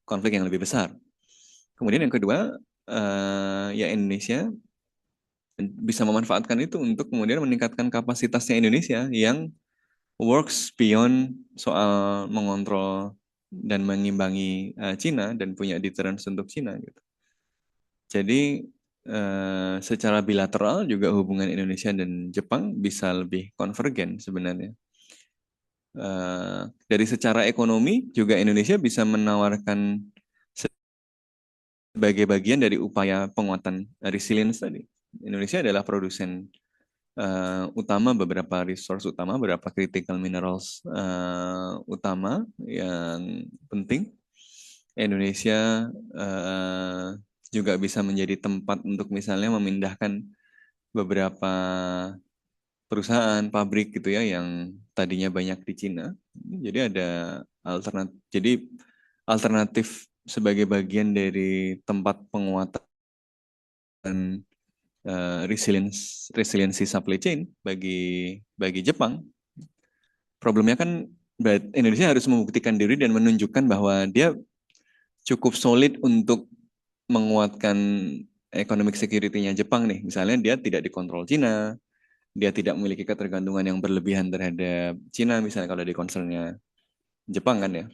konflik yang lebih besar. Kemudian yang kedua, ya Indonesia bisa memanfaatkan itu untuk kemudian meningkatkan kapasitasnya Indonesia yang works beyond soal mengontrol dan mengimbangi Cina dan punya deterrence untuk Cina gitu. Jadi secara bilateral juga hubungan Indonesia dan Jepang bisa lebih konvergen sebenarnya. Dari secara ekonomi juga Indonesia bisa menawarkan sebagai bagian dari upaya penguatan resilience tadi. Indonesia adalah produsen utama beberapa resource utama, beberapa critical minerals utama yang penting. Indonesia juga bisa menjadi tempat untuk misalnya memindahkan beberapa perusahaan pabrik gitu ya yang tadinya banyak di Cina. Jadi ada alternatif. Jadi alternatif sebagai bagian dari tempat penguatan resiliency supply chain bagi Jepang. Problemnya kan Indonesia harus membuktikan diri dan menunjukkan bahwa dia cukup solid untuk menguatkan economic security-nya Jepang nih. Misalnya dia tidak dikontrol Cina, dia tidak memiliki ketergantungan yang berlebihan terhadap Cina, misalnya kalau di concernnya Jepang kan ya.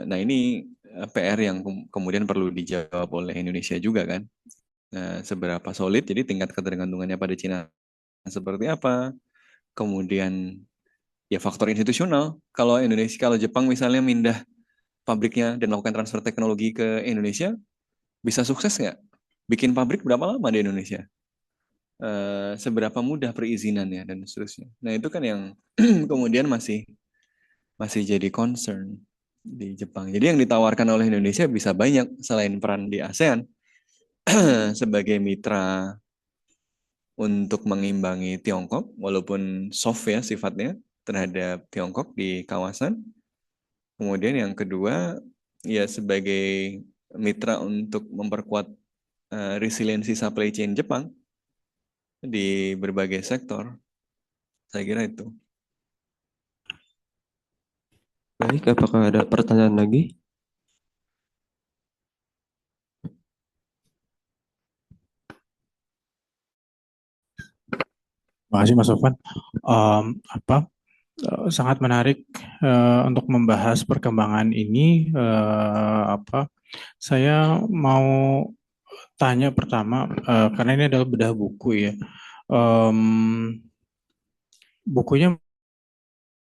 Nah ini PR yang kemudian perlu dijawab oleh Indonesia juga kan. Seberapa solid, jadi tingkat ketergantungannya pada Cina seperti apa. Kemudian ya faktor institusional. Kalau Jepang misalnya mindah pabriknya dan melakukan transfer teknologi ke Indonesia, bisa sukses nggak? Bikin pabrik berapa lama di Indonesia? Seberapa mudah perizinannya dan seterusnya. Nah itu kan yang kemudian masih jadi concern di Jepang. Jadi yang ditawarkan oleh Indonesia bisa banyak selain peran di ASEAN sebagai mitra untuk mengimbangi Tiongkok, walaupun soft ya sifatnya terhadap Tiongkok di kawasan. Kemudian yang kedua, ya sebagai mitra untuk memperkuat resiliensi supply chain Jepang di berbagai sektor. Saya kira itu. Baik, apakah ada pertanyaan lagi? Terima kasih Mas Sofwan. Sangat menarik untuk membahas perkembangan ini. Saya mau tanya pertama, karena ini adalah bedah buku ya. Bukunya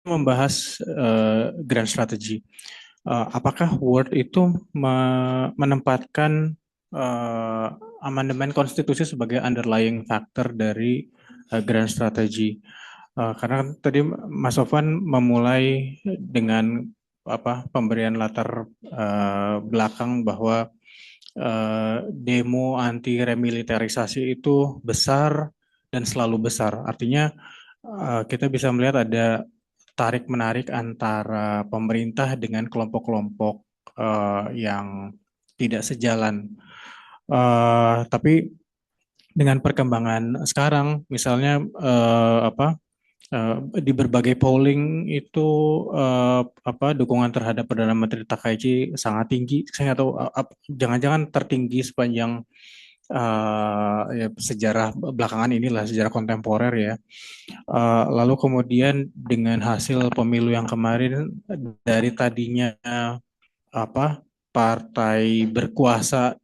membahas grand strategy. Apakah Word itu menempatkan amandemen konstitusi sebagai underlying factor dari grand strategy? Karena tadi Mas Sofwan memulai dengan pemberian latar belakang bahwa demo anti remilitarisasi itu besar dan selalu besar. Artinya kita bisa melihat ada tarik-menarik antara pemerintah dengan kelompok-kelompok yang tidak sejalan. Tapi dengan perkembangan sekarang, misalnya di berbagai polling itu dukungan terhadap Perdana Menteri Takaichi sangat tinggi. Saya nggak tahu, jangan-jangan tertinggi sepanjang ya, sejarah belakangan inilah, sejarah kontemporer ya. Lalu kemudian dengan hasil pemilu yang kemarin, dari tadinya partai berkuasa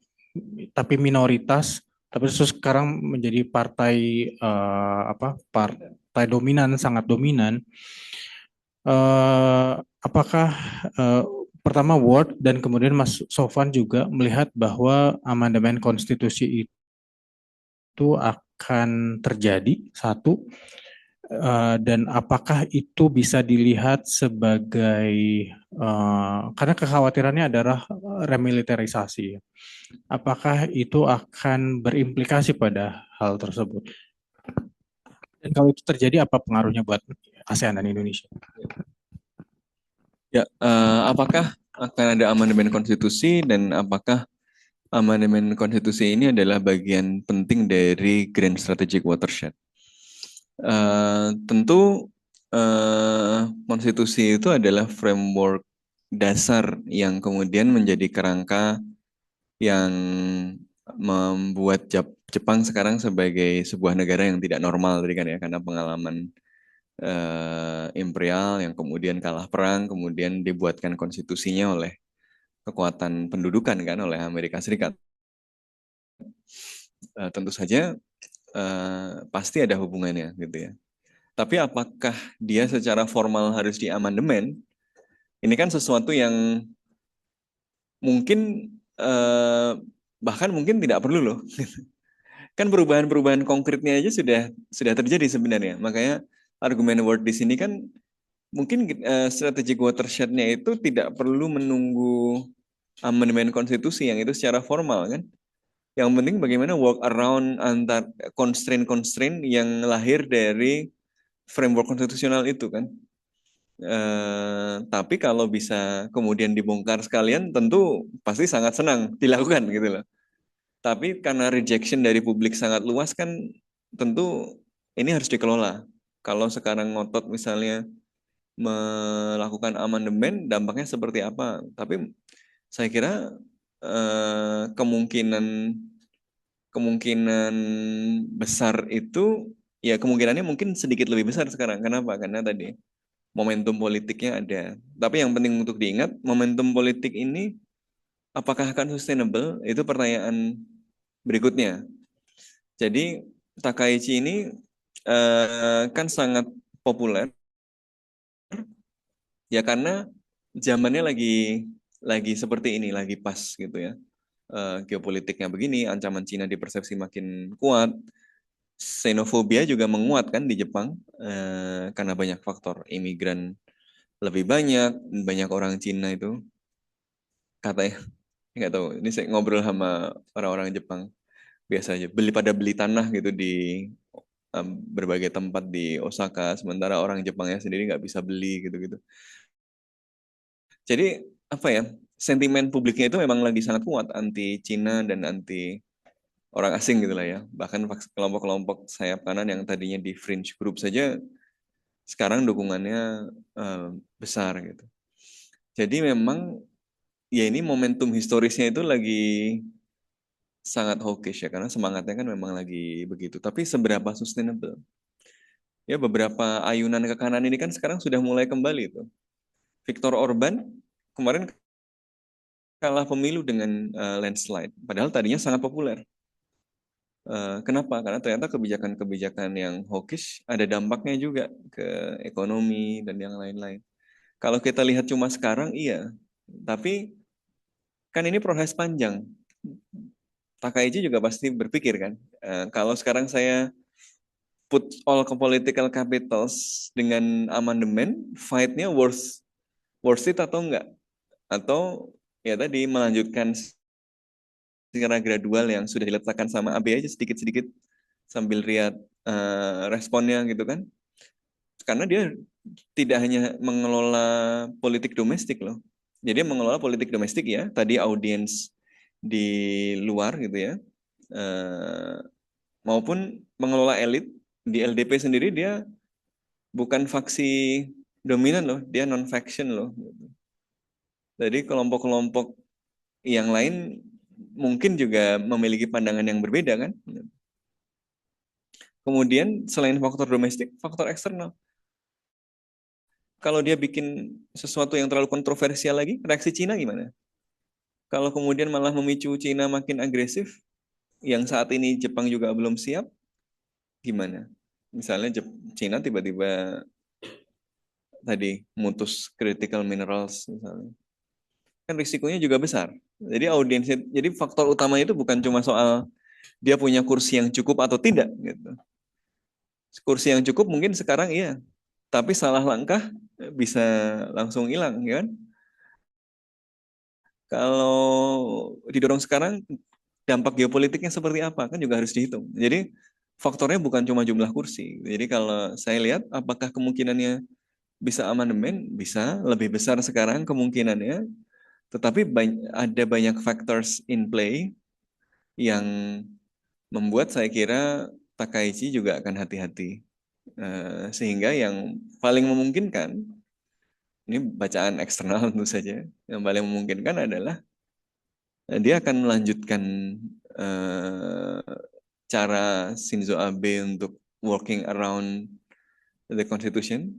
tapi minoritas, tapi terus sekarang menjadi partai partai dominan, sangat dominan. Apakah pertama Ward dan kemudian Mas Sofwan juga melihat bahwa amandemen konstitusi itu akan terjadi, satu, dan apakah itu bisa dilihat sebagai karena kekhawatirannya adalah remilitarisasi, apakah itu akan berimplikasi pada hal tersebut? Dan kalau itu terjadi, apa pengaruhnya buat ASEAN dan Indonesia? Ya, apakah akan ada amandemen konstitusi dan apakah amandemen konstitusi ini adalah bagian penting dari Grand Strategic Watershed? Tentu konstitusi itu adalah framework dasar yang kemudian menjadi kerangka yang membuat Jepang sekarang sebagai sebuah negara yang tidak normal tadi kan ya, karena pengalaman imperial yang kemudian kalah perang, kemudian dibuatkan konstitusinya oleh kekuatan pendudukan kan, oleh Amerika Serikat. Tentu saja pasti ada hubungannya gitu ya. Tapi apakah dia secara formal harus diamandemen? Ini kan sesuatu yang mungkin bahkan mungkin tidak perlu loh. Kan perubahan-perubahan konkretnya aja sudah terjadi sebenarnya. Makanya argumen Word di sini kan mungkin strategic watershed-nya itu tidak perlu menunggu amandemen konstitusi yang itu secara formal kan. Yang penting bagaimana work around antar constraint-constraint yang lahir dari framework konstitusional itu kan. Tapi kalau bisa kemudian dibongkar sekalian, tentu pasti sangat senang dilakukan gitu loh. Tapi karena rejection dari publik sangat luas kan, tentu ini harus dikelola. Kalau sekarang ngotot misalnya melakukan amandemen, dampaknya seperti apa? Tapi saya kira kemungkinan kemungkinan besar itu ya kemungkinannya mungkin sedikit lebih besar sekarang. Kenapa? Karena tadi momentum politiknya ada. Tapi yang penting untuk diingat, momentum politik ini apakah akan sustainable? Itu pertanyaan berikutnya. Jadi Takaichi ini kan sangat populer ya karena zamannya lagi seperti ini, lagi pas gitu ya. Geopolitiknya begini, ancaman Cina dipersepsi makin kuat, xenofobia juga menguat kan di Jepang karena banyak faktor imigran lebih banyak, banyak orang Cina itu katanya nggak tahu. Ini saya ngobrol sama orang-orang Jepang biasa aja beli tanah gitu di berbagai tempat di Osaka, sementara orang Jepangnya sendiri nggak bisa beli gitu-gitu. Jadi apa ya, sentimen publiknya itu memang lagi sangat kuat anti Cina dan anti orang asing gitu lah ya. Bahkan kelompok-kelompok sayap kanan yang tadinya di fringe group saja sekarang dukungannya besar gitu. Jadi memang ya ini momentum historisnya itu lagi sangat hawkish ya karena semangatnya kan memang lagi begitu. Tapi seberapa sustainable? Ya beberapa ayunan ke kanan ini kan sekarang sudah mulai kembali tuh. Viktor Orban kemarin kalah pemilu dengan landslide, padahal tadinya sangat populer. Kenapa? Karena ternyata kebijakan-kebijakan yang hawkish ada dampaknya juga ke ekonomi dan yang lain-lain. Kalau kita lihat cuma sekarang, iya. Tapi kan ini proses panjang. Takaichi juga pasti berpikir kan, kalau sekarang saya put all ke political capitals dengan amandemen, fight-nya worth it atau enggak? Atau ya tadi melanjutkan secara gradual yang sudah diletakkan sama AB aja sedikit-sedikit sambil lihat responnya gitu kan. Karena dia tidak hanya mengelola politik domestik loh. Jadi mengelola politik domestik ya, tadi audiens di luar gitu ya, maupun mengelola elit di LDP sendiri dia bukan faksi dominan loh, dia non faction loh. Jadi kelompok-kelompok yang lain mungkin juga memiliki pandangan yang berbeda kan. Kemudian selain faktor domestik, faktor eksternal. Kalau dia bikin sesuatu yang terlalu kontroversial lagi, reaksi Cina gimana? Kalau kemudian malah memicu Cina makin agresif, yang saat ini Jepang juga belum siap, gimana? Misalnya Cina tiba-tiba tadi mutus critical minerals misalnya. Kan risikonya juga besar. Jadi audiensnya, jadi faktor utama itu bukan cuma soal dia punya kursi yang cukup atau tidak gitu. Kursi yang cukup mungkin sekarang iya, tapi salah langkah bisa langsung hilang ya kan? Kalau didorong sekarang dampak geopolitiknya seperti apa kan juga harus dihitung. Jadi faktornya bukan cuma jumlah kursi. Jadi kalau saya lihat apakah kemungkinannya bisa amandemen, bisa lebih besar sekarang kemungkinannya, tetapi ada banyak factors in play yang membuat saya kira Takaichi juga akan hati-hati. Sehingga yang paling memungkinkan, ini bacaan eksternal tentu saja, yang paling memungkinkan adalah dia akan melanjutkan eh, cara Shinzo Abe untuk working around the constitution,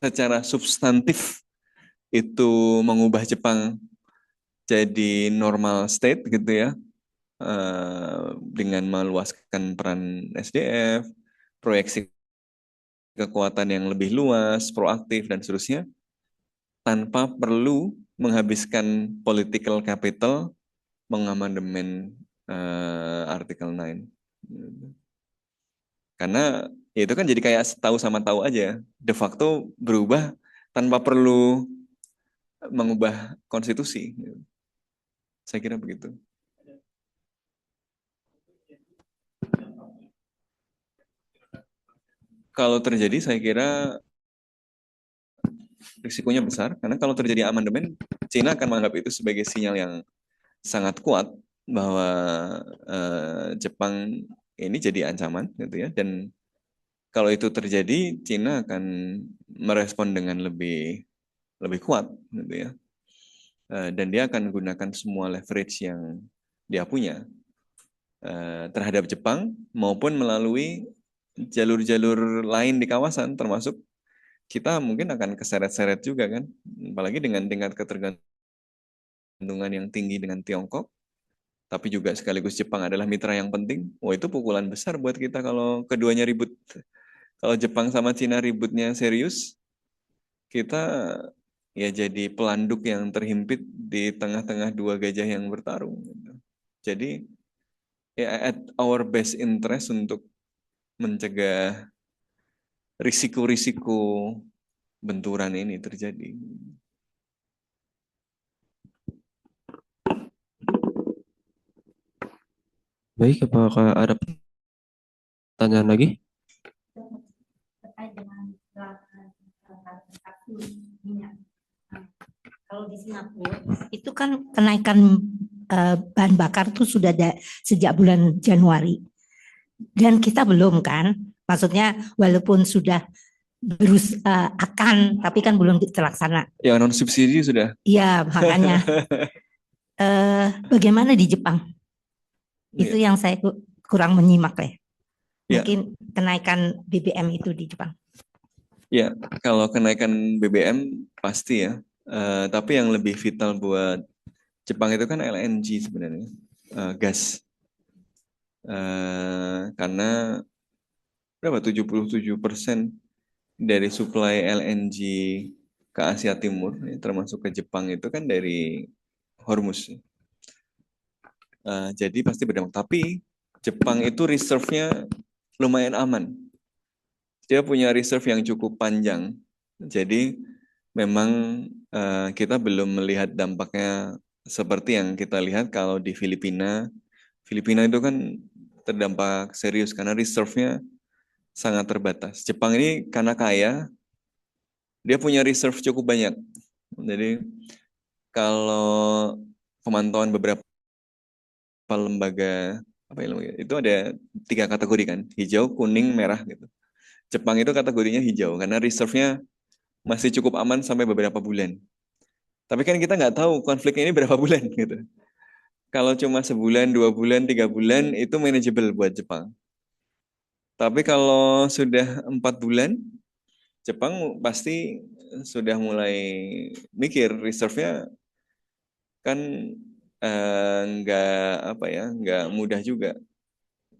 secara substantif itu mengubah Jepang jadi normal state gitu ya, dengan meluaskan peran SDF, proyeksi kekuatan yang lebih luas, proaktif dan seterusnya, tanpa perlu menghabiskan political capital mengamandemen artikel 9. Karena ya itu kan jadi kayak tahu sama tahu aja, de facto berubah tanpa perlu mengubah konstitusi. Saya kira begitu. Kalau terjadi, saya kira risikonya besar karena kalau terjadi amandemen, Cina akan menganggap itu sebagai sinyal yang sangat kuat bahwa Jepang ini jadi ancaman gitu ya. Dan kalau itu terjadi, Cina akan merespon dengan lebih kuat gitu ya. Dan dia akan gunakan semua leverage yang dia punya terhadap Jepang maupun melalui jalur-jalur lain di kawasan, termasuk kita mungkin akan keseret-seret juga kan, apalagi dengan tingkat ketergantungan yang tinggi dengan Tiongkok, tapi juga sekaligus Jepang adalah mitra yang penting. Wah, itu pukulan besar buat kita kalau keduanya ribut. Kalau Jepang sama Cina ributnya serius, kita ya jadi pelanduk yang terhimpit di tengah-tengah dua gajah yang bertarung. Jadi ya at our best interest untuk mencegah risiko-risiko benturan ini terjadi. Baik, apakah ada pertanyaan lagi? Terkait dengan minyak. Kalau di Singapura itu kan kenaikan bahan bakar tuh sudah ada sejak bulan Januari dan kita belum kan, maksudnya walaupun sudah akan tapi kan belum terlaksana. Yang non subsidi sudah. Iya makanya bagaimana di Jepang? Itu yang saya kurang menyimak ya. Mungkin kenaikan BBM itu di Jepang. Ya, kalau kenaikan BBM pasti ya. Tapi yang lebih vital buat Jepang itu kan LNG sebenarnya, gas. Karena berapa 77% dari suplai LNG ke Asia Timur, termasuk ke Jepang itu kan dari Hormuz. Jadi pasti berdampak. Tapi Jepang itu reserve-nya lumayan aman. Dia punya reserve yang cukup panjang. Jadi memang kita belum melihat dampaknya seperti yang kita lihat kalau di Filipina. Filipina itu kan terdampak serius karena reserve-nya sangat terbatas. Jepang ini karena kaya, dia punya reserve cukup banyak. Jadi kalau pemantauan beberapa lembaga itu ada 3 kategori kan, hijau, kuning, merah gitu. Jepang itu kategorinya hijau karena reserve-nya masih cukup aman sampai beberapa bulan. Tapi kan kita nggak tahu konfliknya ini berapa bulan gitu. Kalau cuma sebulan, 2 bulan, 3 bulan itu manageable buat Jepang. Tapi kalau sudah 4 bulan, Jepang pasti sudah mulai mikir reserve-nya kan nggak mudah juga.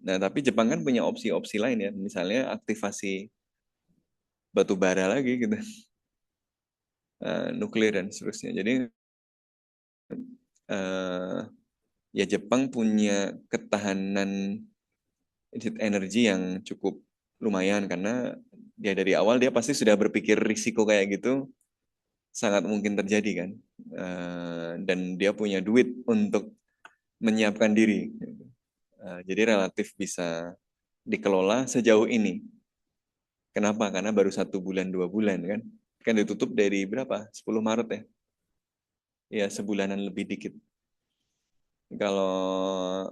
Nah, tapi Jepang kan punya opsi-opsi lain ya, misalnya aktivasi batu bara lagi gitu, nuklir dan seterusnya. Jadi ya Jepang punya ketahanan energi yang cukup lumayan karena dia dari awal dia pasti sudah berpikir risiko kayak gitu sangat mungkin terjadi kan, dan dia punya duit untuk menyiapkan diri. Jadi relatif bisa dikelola sejauh ini. Kenapa? Karena baru 1 bulan 2 bulan kan. Kan ditutup dari berapa? 10 Maret ya. Ya sebulanan lebih dikit. Kalau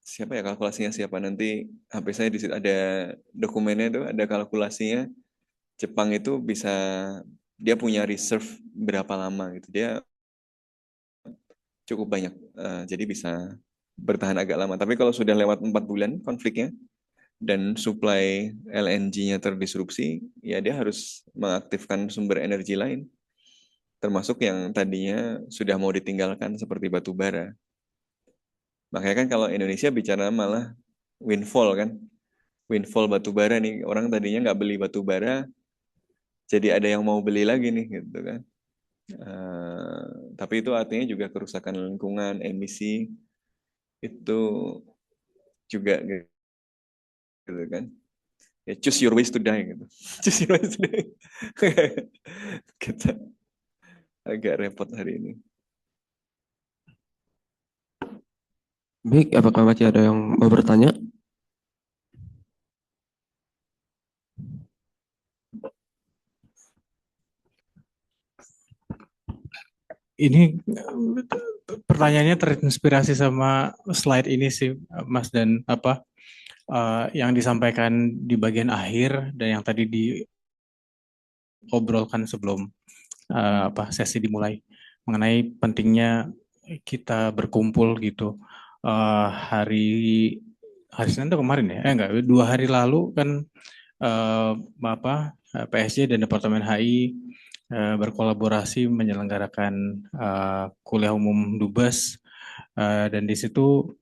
siapa ya kalkulasinya siapa nanti HP saya di situ ada dokumennya itu ada kalkulasinya. Jepang itu bisa dia punya reserve berapa lama gitu. Dia cukup banyak. Jadi bisa bertahan agak lama. Tapi kalau sudah lewat 4 bulan konfliknya dan supply LNG-nya terdisrupsi, ya dia harus mengaktifkan sumber energi lain, termasuk yang tadinya sudah mau ditinggalkan seperti batu bara. Makanya kan kalau Indonesia bicara malah windfall kan, windfall batu bara nih, orang tadinya nggak beli batu bara, jadi ada yang mau beli lagi nih gitu kan. Tapi itu artinya juga kerusakan lingkungan, emisi itu juga gitu kan. Ya, choose your ways to die gitu. Choose your ways to die. Kita agak repot hari ini. Baik, apakah masih ada yang mau bertanya? ini pertanyaannya terinspirasi sama slide ini sih, Mas, dan yang disampaikan di bagian akhir dan yang tadi diobrolkan sebelum sesi dimulai mengenai pentingnya kita berkumpul gitu. Hari Senin itu kemarin ya, enggak, 2 hari lalu kan PSG dan Departemen HI berkolaborasi menyelenggarakan kuliah umum Dubes, dan di situ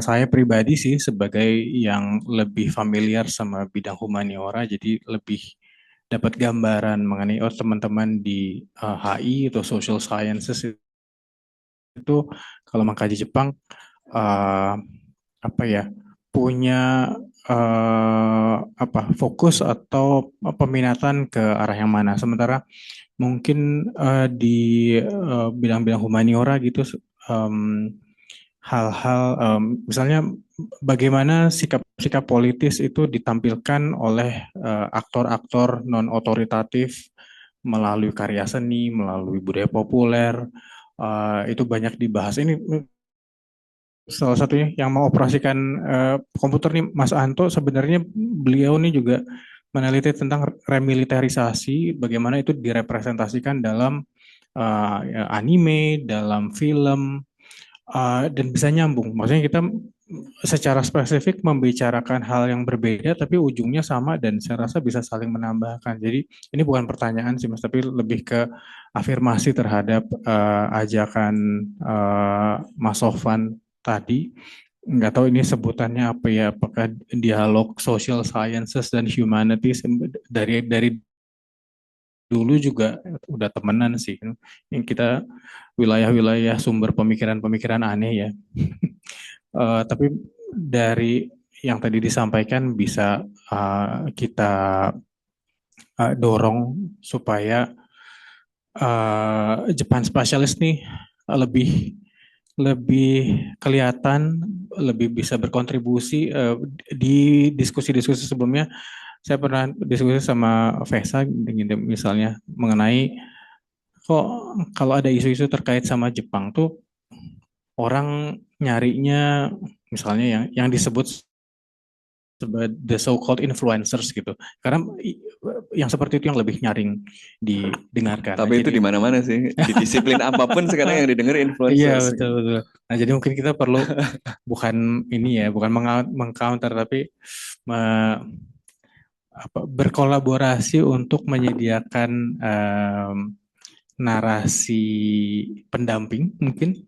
saya pribadi sih sebagai yang lebih familiar sama bidang humaniora, jadi lebih dapat gambaran mengenai teman-teman di HI atau social sciences itu kalau mengkaji Jepang uh, punya fokus atau peminatan ke arah yang mana. Sementara mungkin di bidang-bidang humaniora gitu, hal-hal misalnya bagaimana sikap-sikap politis itu ditampilkan oleh aktor-aktor non otoritatif melalui karya seni, melalui budaya populer, itu banyak dibahas. Ini salah satunya yang mengoperasikan komputer nih, Mas Anto, sebenarnya beliau nih juga meneliti tentang remilitarisasi, bagaimana itu direpresentasikan dalam anime, dalam film, dan bisa nyambung. Maksudnya kita secara spesifik membicarakan hal yang berbeda, tapi ujungnya sama dan saya rasa bisa saling menambahkan. Jadi ini bukan pertanyaan sih, Mas, tapi lebih ke afirmasi terhadap ajakan Mas Sofwan tadi. Nggak tahu ini sebutannya apa ya, apakah dialog social sciences dan humanities. Dari dulu juga udah temenan sih. Yang kita wilayah-wilayah sumber pemikiran-pemikiran aneh ya. Tapi dari yang tadi disampaikan bisa kita dorong supaya Japan Specialist nih lebih kelihatan, lebih bisa berkontribusi. Di diskusi-diskusi sebelumnya saya pernah diskusi sama Vesa misalnya mengenai kok kalau ada isu-isu terkait sama Jepang tuh orang nyarinya misalnya yang disebut the so-called influencers gitu. Karena yang seperti itu yang lebih nyaring didengarkan. Tapi itu di mana-mana sih. Di disiplin apapun sekarang yang didengar Iya, influencers. betul. Nah, jadi mungkin kita perlu bukan ini ya, bukan mengcounter tapi berkolaborasi untuk menyediakan narasi pendamping mungkin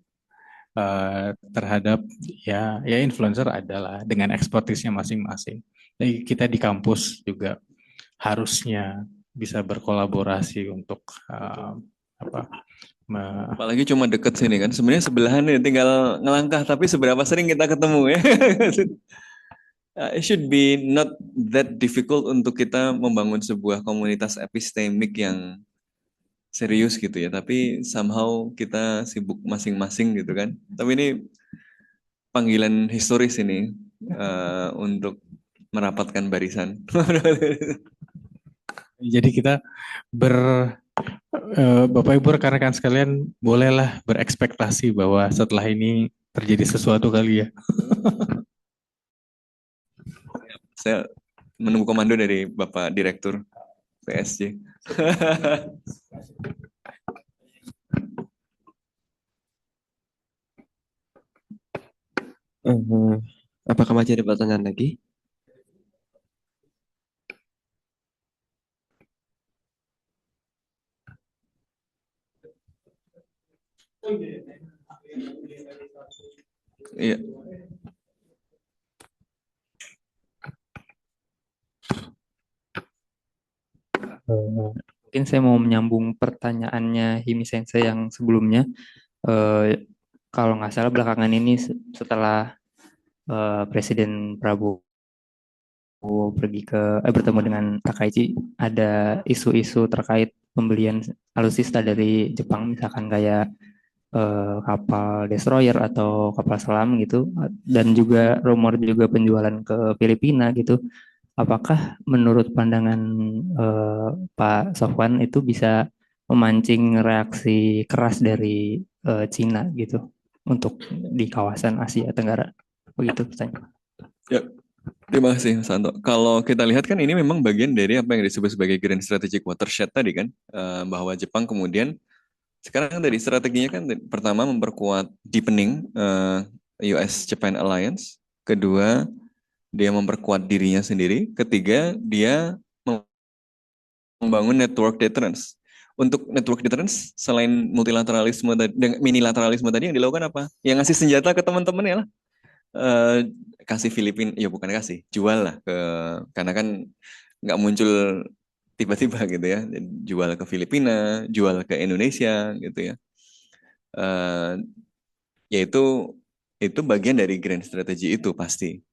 terhadap ya influencer adalah dengan ekspertisnya masing-masing. Jadi kita di kampus juga harusnya bisa berkolaborasi untuk apalagi cuma deket sini kan, sebenarnya sebelahan nih, tinggal ngelangkah, tapi seberapa sering kita ketemu ya. It should be not that difficult untuk kita membangun sebuah komunitas epistemik yang serius gitu ya, tapi somehow kita sibuk masing-masing gitu kan. Tapi ini panggilan historis ini untuk merapatkan barisan. Jadi kita Bapak Ibu rekan-rekan sekalian bolehlah berekspektasi bahwa setelah ini terjadi sesuatu kali ya. Saya menunggu komando dari Bapak Direktur PSG. Apakah masih ada pertanyaan lagi? Iya. Mungkin saya mau menyambung pertanyaannya Himi Sensei yang sebelumnya. Kalau nggak salah belakangan ini setelah Presiden Prabowo pergi bertemu dengan Takaichi, ada isu-isu terkait pembelian alutsista dari Jepang, misalkan kayak kapal destroyer atau kapal selam gitu, dan juga rumor juga penjualan ke Filipina gitu. Apakah menurut pandangan Pak Sofwan itu bisa memancing reaksi keras dari Cina gitu untuk di kawasan Asia Tenggara. Begitu pertanyaan. Ya, terima kasih Mas Santo. Kalau kita lihat kan ini memang bagian dari apa yang disebut sebagai Grand Strategic Watershed tadi kan, bahwa Jepang kemudian sekarang dari strateginya kan pertama memperkuat deepening US-Japan Alliance, kedua dia memperkuat dirinya sendiri, ketiga dia membangun network deterrence. Untuk network deterrence selain multilateralisme dan minilateralisme tadi yang dilakukan apa? Yang ngasih senjata ke teman-teman ya lah. Kasih Filipina, ya bukan kasih, jual lah karena kan nggak muncul tiba-tiba gitu ya, jual ke Filipina, jual ke Indonesia gitu ya. Yaitu itu bagian dari grand strategy itu pasti.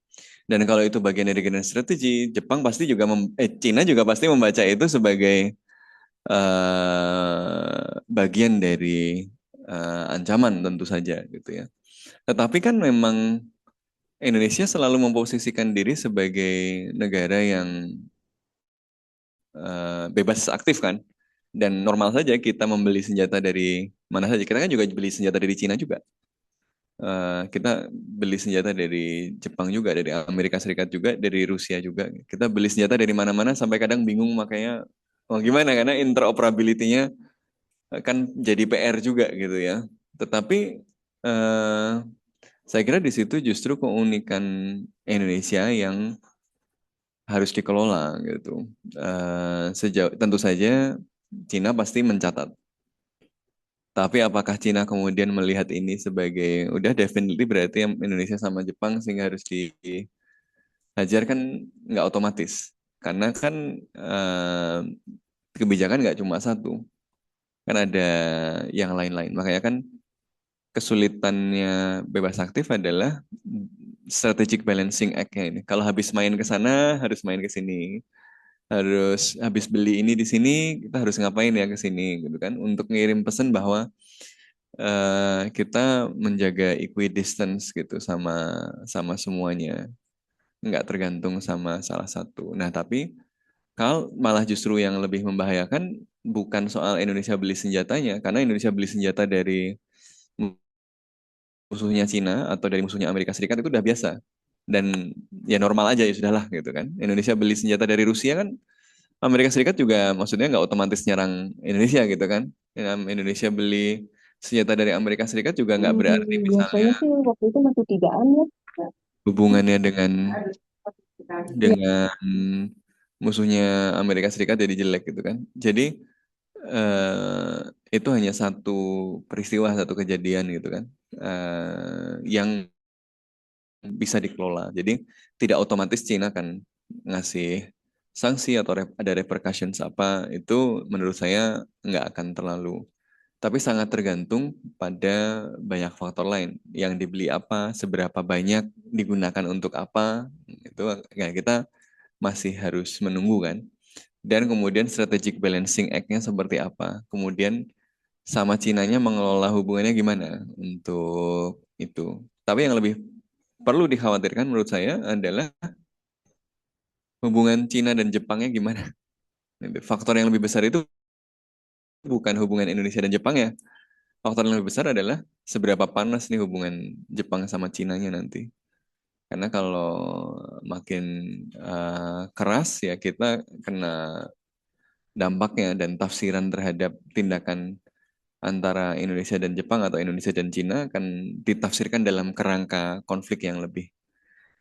Dan kalau itu bagian dari grand strategy, Jepang pasti juga Cina juga pasti membaca itu sebagai bagian dari ancaman tentu saja gitu ya. Tetapi kan memang Indonesia selalu memposisikan diri sebagai negara yang bebas aktif kan. Dan normal saja kita membeli senjata dari mana saja. Kita kan juga beli senjata dari Cina juga. Kita beli senjata dari Jepang juga, dari Amerika Serikat juga, dari Rusia juga. Kita beli senjata dari mana-mana sampai kadang bingung makanya gimana karena interoperability-nya kan jadi PR juga gitu ya. Tetapi saya kira di situ justru keunikan Indonesia yang harus dikelola gitu. Tentu saja Cina pasti mencatat. Tapi apakah Cina kemudian melihat ini sebagai udah definitely berarti Indonesia sama Jepang sehingga harus dihajar kan nggak otomatis. Karena kan kebijakan nggak cuma satu, kan ada yang lain-lain. Makanya kan kesulitannya bebas aktif adalah strategic balancing act-nya ini. Kalau habis main ke sana, harus main ke sini. Harus habis beli ini di sini, kita harus ngapain ya ke sini gitu kan. Untuk ngirim pesan bahwa kita menjaga equidistance gitu sama semuanya. Nggak tergantung sama salah satu. Nah, tapi kalau malah justru yang lebih membahayakan bukan soal Indonesia beli senjatanya, karena Indonesia beli senjata dari musuhnya Cina atau dari musuhnya Amerika Serikat itu udah biasa dan ya normal aja ya sudahlah gitu kan. Indonesia beli senjata dari Rusia kan Amerika Serikat juga maksudnya nggak otomatis nyerang Indonesia gitu kan. Indonesia beli senjata dari Amerika Serikat juga nggak berarti misalnya Biasanya sih waktu itu masih 3-an ya. hubungannya dengan Iya. musuhnya Amerika Serikat jadi jelek gitu kan. Jadi eh, itu hanya satu peristiwa, satu kejadian gitu kan, yang bisa dikelola. Jadi tidak otomatis Cina akan ngasih sanksi atau ada repercussions apa, itu menurut saya nggak akan terlalu. Tapi sangat tergantung pada banyak faktor lain. Yang dibeli apa, seberapa banyak, digunakan untuk apa, itu ya kita masih harus menunggu kan. Dan kemudian strategic balancing act-nya seperti apa. Kemudian sama Cinanya mengelola hubungannya gimana untuk itu. Tapi yang lebih perlu dikhawatirkan menurut saya adalah hubungan Cina dan Jepangnya gimana. Faktor yang lebih besar itu bukan hubungan Indonesia dan Jepang ya. Faktor yang lebih besar adalah seberapa panas nih hubungan Jepang sama Cinanya nanti. Karena kalau makin keras ya kita kena dampaknya dan tafsiran terhadap tindakan antara Indonesia dan Jepang atau Indonesia dan Cina akan ditafsirkan dalam kerangka konflik yang lebih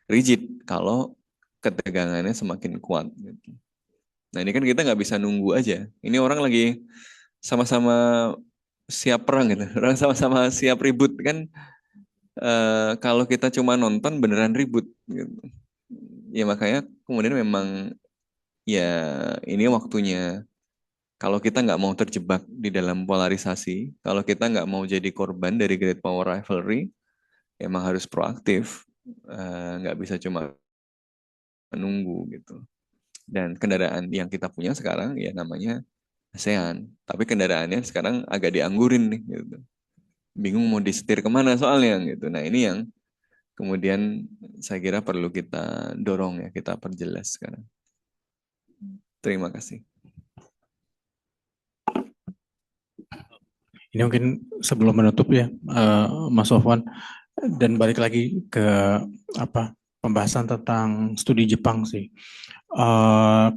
rigid kalau ketegangannya semakin kuat. Gitu. Nah ini kan kita nggak bisa nunggu aja. Ini orang lagi sama-sama siap perang gitu, orang sama-sama siap ribut kan. Kalau kita cuma nonton beneran ribut. Gitu. Ya makanya kemudian memang ya ini waktunya. Kalau kita nggak mau terjebak di dalam polarisasi, kalau kita nggak mau jadi korban dari great power rivalry, emang harus proaktif, nggak bisa cuma menunggu gitu. Dan kendaraan yang kita punya sekarang ya namanya ASEAN, tapi kendaraannya sekarang agak dianggurin nih, gitu. Bingung mau disetir kemana soalnya gitu. Nah ini yang kemudian saya kira perlu kita dorong ya, kita perjelas sekarang. Terima kasih. Ini mungkin sebelum menutup ya, Mas Sofwan, dan balik lagi ke apa pembahasan tentang studi Jepang sih.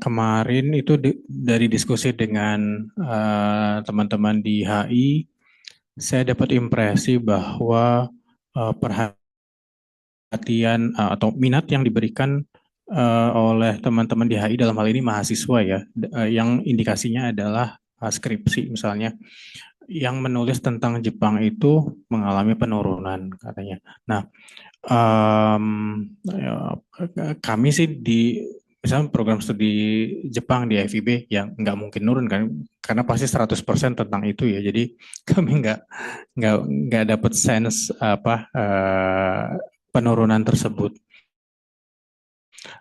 Kemarin itu dari diskusi dengan teman-teman di HI, saya dapat impresi bahwa perhatian atau minat yang diberikan oleh teman-teman di HI dalam hal ini mahasiswa ya, yang indikasinya adalah skripsi misalnya, yang menulis tentang Jepang itu mengalami penurunan katanya. Nah, kami sih di misalnya program studi Jepang di FIB yang nggak mungkin nurun kan, karena pasti 100% tentang itu ya. Jadi kami nggak dapat sense apa penurunan tersebut.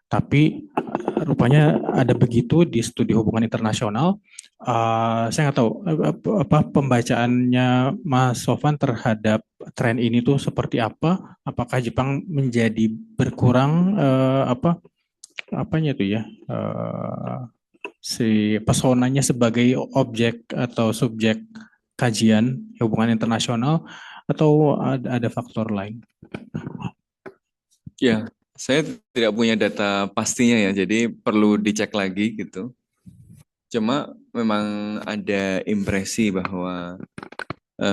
Tapi rupanya ada begitu di studi hubungan internasional. Saya nggak tahu apa pembacaannya Mas Sofan terhadap tren ini tuh seperti apa? Apakah Jepang menjadi berkurang apanya tuh ya si pesonanya sebagai objek atau subjek kajian hubungan internasional, atau ada faktor lain? Ya, saya tidak punya data pastinya ya, jadi perlu dicek lagi gitu. Cuma memang ada impresi bahwa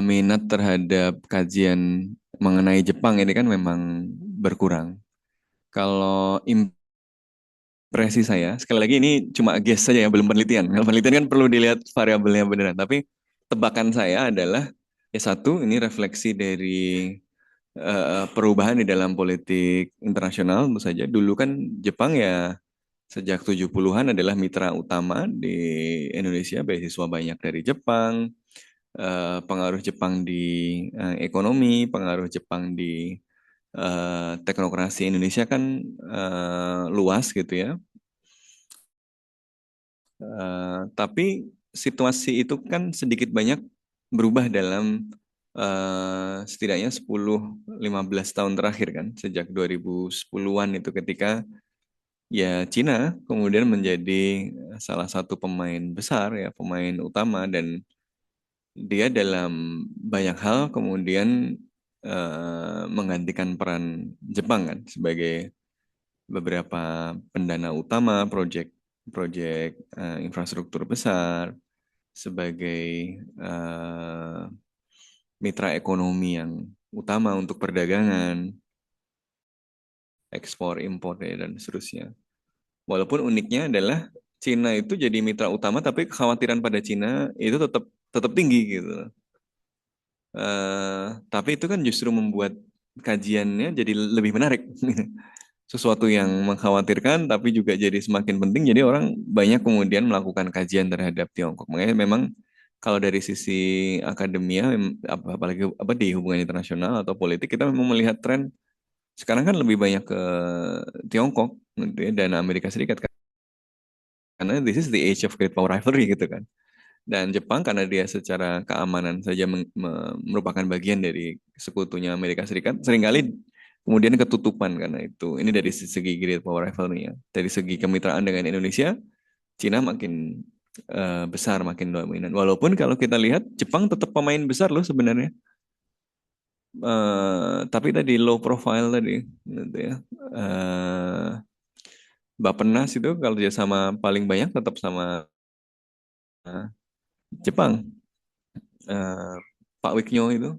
minat terhadap kajian mengenai Jepang ini kan memang berkurang. Kalau impresi saya, sekali lagi ini cuma guess saja ya, belum penelitian. Kalau penelitian kan perlu dilihat variabelnya beneran. Tapi tebakan saya adalah, ya satu, ini refleksi dari perubahan di dalam politik internasional tentu saja. Dulu kan Jepang ya sejak 70-an adalah mitra utama di Indonesia, beasiswa banyak dari Jepang, pengaruh Jepang di ekonomi, pengaruh Jepang di teknokrasi Indonesia kan luas gitu ya. Tapi situasi itu kan sedikit banyak berubah dalam setidaknya 10-15 tahun terakhir kan, sejak 2010-an itu ketika ya Cina kemudian menjadi salah satu pemain besar ya, pemain utama, dan dia dalam banyak hal kemudian menggantikan peran Jepang kan sebagai beberapa pendana utama proyek infrastruktur besar, sebagai mitra ekonomi yang utama untuk perdagangan, ekspor, impor, dan seterusnya. Walaupun uniknya adalah Cina itu jadi mitra utama, tapi kekhawatiran pada Cina itu tetap tinggi gitu. Tapi itu kan justru membuat kajiannya jadi lebih menarik. Sesuatu yang mengkhawatirkan, tapi juga jadi semakin penting. Jadi orang banyak kemudian melakukan kajian terhadap Tiongkok. Makanya memang kalau dari sisi akademia, apalagi di hubungan internasional atau politik, kita memang melihat tren sekarang kan lebih banyak ke Tiongkok gitu ya, dan Amerika Serikat, karena this is the age of great power rivalry gitu kan. Dan Jepang karena dia secara keamanan saja merupakan bagian dari sekutunya Amerika Serikat, seringkali kemudian ketutupan karena itu. Ini dari segi great power rivalry ya. Dari segi kemitraan dengan Indonesia, Cina makin besar, makin dominan. Walaupun kalau kita lihat Jepang tetap pemain besar loh sebenarnya. Tapi tadi low profile tadi gitu ya. Bappenas itu kalau dia sama paling banyak tetap sama Jepang. Pak Wiknyo itu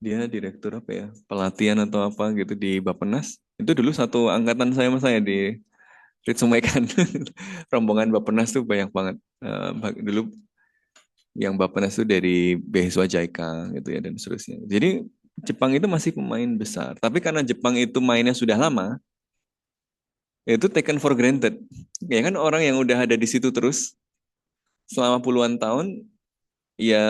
dia direktur apa ya, pelatihan atau apa gitu di Bappenas. Itu dulu satu angkatan saya sama saya di Ritsumeikan. Rombongan Bappenas tuh banyak banget. Dulu yang Bappenas itu dari beasiswa JICA gitu ya, dan seterusnya. Jadi Jepang itu masih pemain besar. Tapi karena Jepang itu mainnya sudah lama, itu taken for granted. Ya kan, orang yang udah ada di situ terus selama puluhan tahun, ya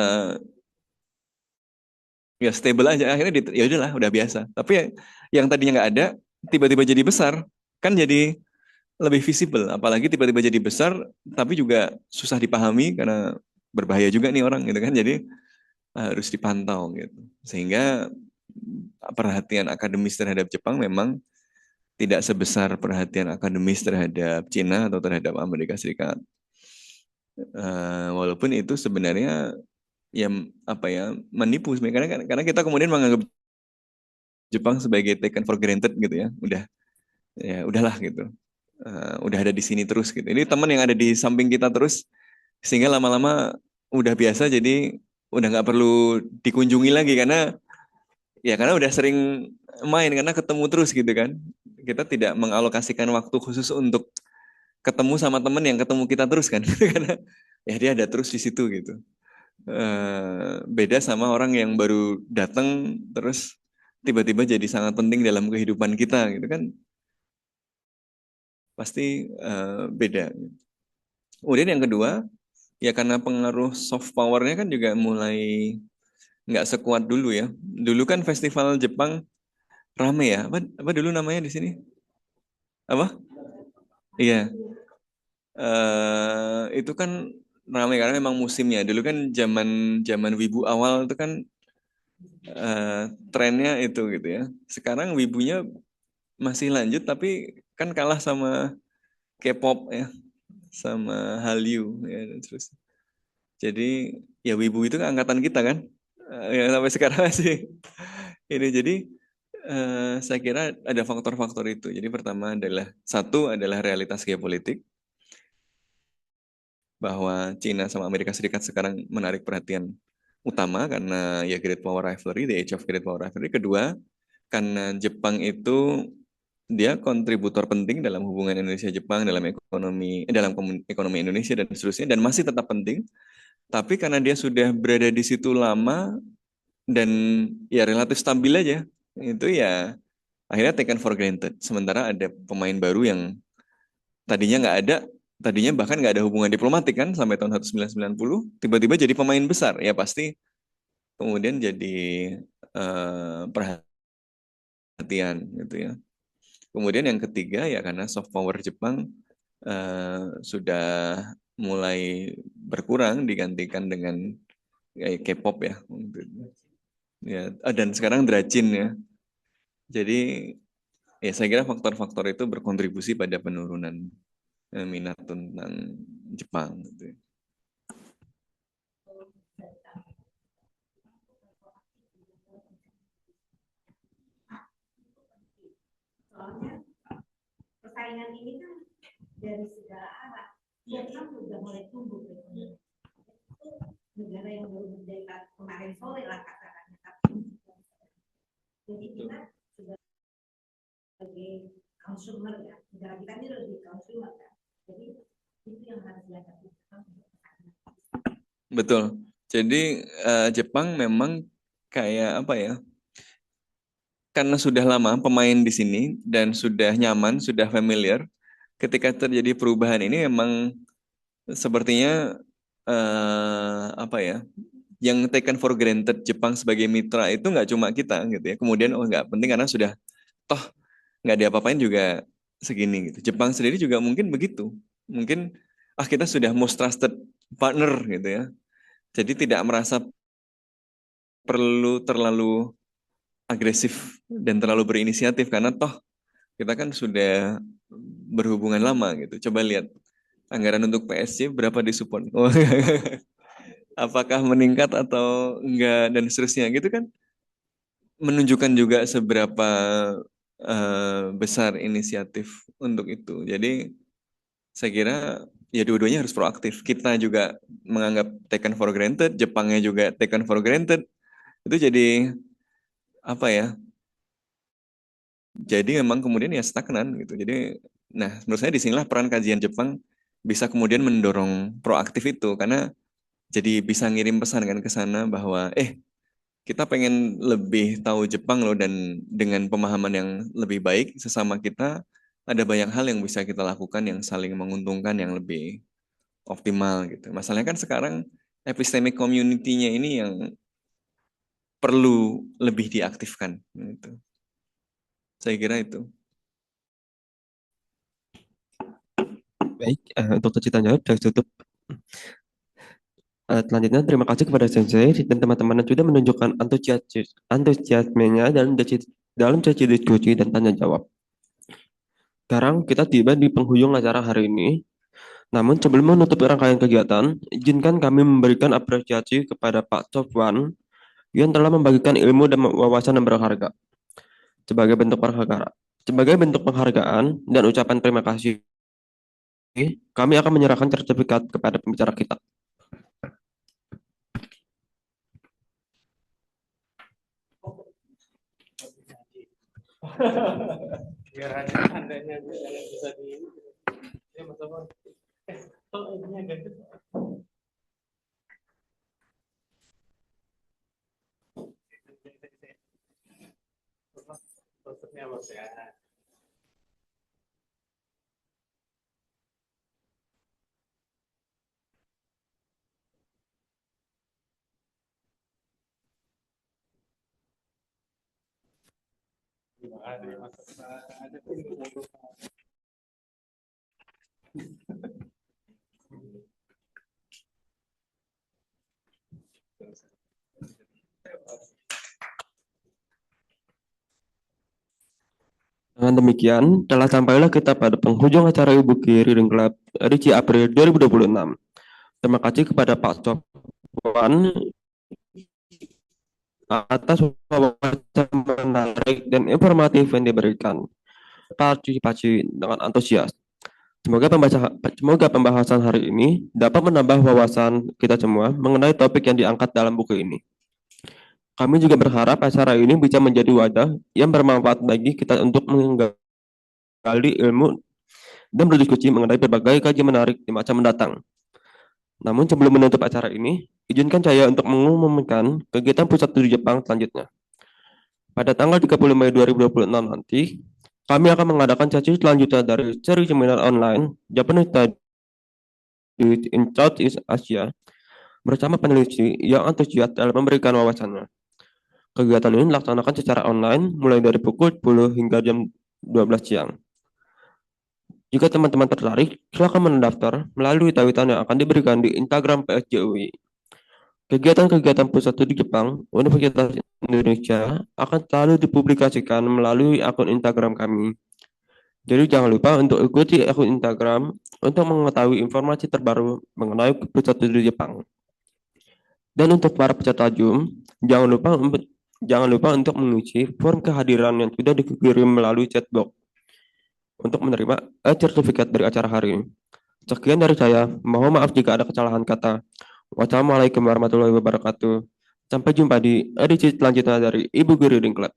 stable aja, akhirnya ya udahlah, udah biasa. Tapi yang tadinya nggak ada tiba-tiba jadi besar, kan jadi lebih visible. Apalagi tiba-tiba jadi besar tapi juga susah dipahami karena berbahaya juga nih orang gitu kan, jadi harus dipantau gitu. Sehingga perhatian akademis terhadap Jepang memang tidak sebesar perhatian akademis terhadap Cina atau terhadap Amerika Serikat. Walaupun itu sebenarnya ya apa ya menipu sebenarnya karena kita kemudian menganggap Jepang sebagai taken for granted gitu ya. Udahlah gitu. Udah ada di sini terus gitu. Ini teman yang ada di samping kita terus sehingga lama-lama udah biasa jadi udah nggak perlu dikunjungi lagi karena udah sering main karena ketemu terus gitu kan. Kita tidak mengalokasikan waktu khusus untuk ketemu sama teman yang ketemu kita terus kan karena ya dia ada terus di situ gitu. Beda sama orang yang baru datang terus tiba-tiba jadi sangat penting dalam kehidupan kita gitu kan pasti beda. Kemudian yang kedua ya karena pengaruh soft powernya kan juga mulai nggak sekuat dulu ya. Dulu kan festival Jepang rame ya. Apa dulu namanya di sini? Apa? Iya. Itu kan ramai karena memang musimnya. Dulu kan zaman zaman Wibu awal itu kan trennya itu gitu ya. Sekarang Wibunya masih lanjut tapi kan kalah sama K-pop ya, sama Hallyu ya dan terus. Jadi ya Wibu itu kan angkatan kita kan, yang sampai sekarang masih ini. Jadi saya kira ada faktor-faktor itu. Jadi pertama adalah satu adalah realitas geopolitik bahwa Cina sama Amerika Serikat sekarang menarik perhatian utama karena ya Great Power Rivalry, the age of Great Power Rivalry. Kedua, karena Jepang itu dia kontributor penting dalam hubungan Indonesia-Jepang, dalam ekonomi Indonesia dan seterusnya, dan masih tetap penting. Tapi karena dia sudah berada di situ lama dan ya relatif stabil aja, itu ya akhirnya taken for granted. Sementara ada pemain baru yang tadinya nggak ada, tadinya bahkan nggak ada hubungan diplomatik kan sampai tahun 1990, tiba-tiba jadi pemain besar, ya pasti kemudian jadi perhatian gitu ya. Kemudian yang ketiga ya karena soft power Jepang sudah mulai berkurang digantikan dengan K-pop ya. Ya, dan sekarang Drajin ya. Jadi ya saya kira faktor-faktor itu berkontribusi pada penurunan minat tentang Jepang gitu. Soalnya persaingan ini kan dari segala arah. Vietnam sudah mulai tumbuh ekonomi. Negara yang baru merdeka kemarin sore lah katakannya. Jadi kita sudah sebagai consumer ya, negara kita ini lebih consumer kan. Jadi itu yang harus dihadapi. Betul. Jadi Jepang memang kayak apa ya? Karena sudah lama pemain di sini dan sudah nyaman, sudah familiar, ketika terjadi perubahan ini memang sepertinya apa ya? Yang taken for granted Jepang sebagai mitra itu nggak cuma kita gitu ya. Kemudian nggak penting karena sudah toh nggak diapa-apain juga segini gitu. Jepang sendiri juga mungkin begitu. Mungkin kita sudah most trusted partner gitu ya. Jadi tidak merasa perlu terlalu agresif dan terlalu berinisiatif karena toh kita kan sudah berhubungan lama gitu. Coba lihat anggaran untuk PSG berapa disupport. Apakah meningkat atau enggak dan seterusnya gitu kan menunjukkan juga seberapa besar inisiatif untuk itu. Jadi saya kira ya dua-duanya harus proaktif. Kita juga menganggap taken for granted, Jepangnya juga taken for granted. Itu jadi apa ya? Jadi memang kemudian ya stagnan gitu. Jadi, nah menurut saya disinilah peran kajian Jepang bisa kemudian mendorong proaktif itu karena jadi bisa ngirim pesan kan ke sana bahwa kita pengen lebih tahu Jepang loh dan dengan pemahaman yang lebih baik sesama kita ada banyak hal yang bisa kita lakukan yang saling menguntungkan yang lebih optimal gitu. Masalahnya kan sekarang epistemic community-nya ini yang perlu lebih diaktifkan gitu. Saya kira itu. Baik, untuk cuci jawab sudah tutup. Selanjutnya, terima kasih kepada Sensei dan teman-teman yang sudah menunjukkan antusiasmenya dalam sesi diskusi dan tanya jawab. Sekarang kita tiba di penghujung acara hari ini. Namun sebelum menutup rangkaian kegiatan, izinkan kami memberikan apresiasi kepada Pak Sofwan yang telah membagikan ilmu dan wawasan yang berharga. Sebagai bentuk penghargaan dan ucapan terima kasih, kami akan menyerahkan sertifikat kepada pembicara kita. Biar ada tandanya bisa di ya Mas Sofwan. Ininya ganti. Tutupnya Mas ya. Ada Mas Sofwan, ada Dengan demikian, telah sampailah kita pada penghujung acara Ibuki Reading Club edisi April 2026. Terima kasih kepada Pak Sofwan atas wawasan menarik dan informatif yang diberikan. Partisipasi dengan antusias. Semoga pembahasan hari ini dapat menambah wawasan kita semua mengenai topik yang diangkat dalam buku ini. Kami juga berharap acara ini bisa menjadi wadah yang bermanfaat bagi kita untuk menggali ilmu dan berdiskusi mengenai berbagai kajian menarik di masa mendatang. Namun sebelum menutup acara ini, izinkan saya untuk mengumumkan kegiatan Pusat Studi Jepang selanjutnya. Pada tanggal 30 Mei 2026 nanti, kami akan mengadakan sesi selanjutnya dari seri seminar online Japanese Studies in Southeast Asia bersama peneliti yang antusias dalam memberikan wawasannya. Kegiatan ini dilaksanakan secara online mulai dari pukul 10 hingga jam 12 siang. Jika teman-teman tertarik, silakan mendaftar melalui tawitan yang akan diberikan di Instagram PSJUI. Kegiatan-kegiatan Pusat Studi Jepang Universitas Indonesia akan selalu dipublikasikan melalui akun Instagram kami. Jadi jangan lupa untuk ikuti akun Instagram untuk mengetahui informasi terbaru mengenai Pusat Studi Jepang. Dan untuk para peserta Zoom, jangan lupa untuk mengisi form kehadiran yang sudah dikirim melalui chatbox untuk menerima sertifikat dari acara hari ini. Sekian dari saya. Mohon maaf jika ada kesalahan kata. Wassalamualaikum warahmatullahi wabarakatuh. Sampai jumpa di edisi selanjutnya dari Ibu Guru Reading Club.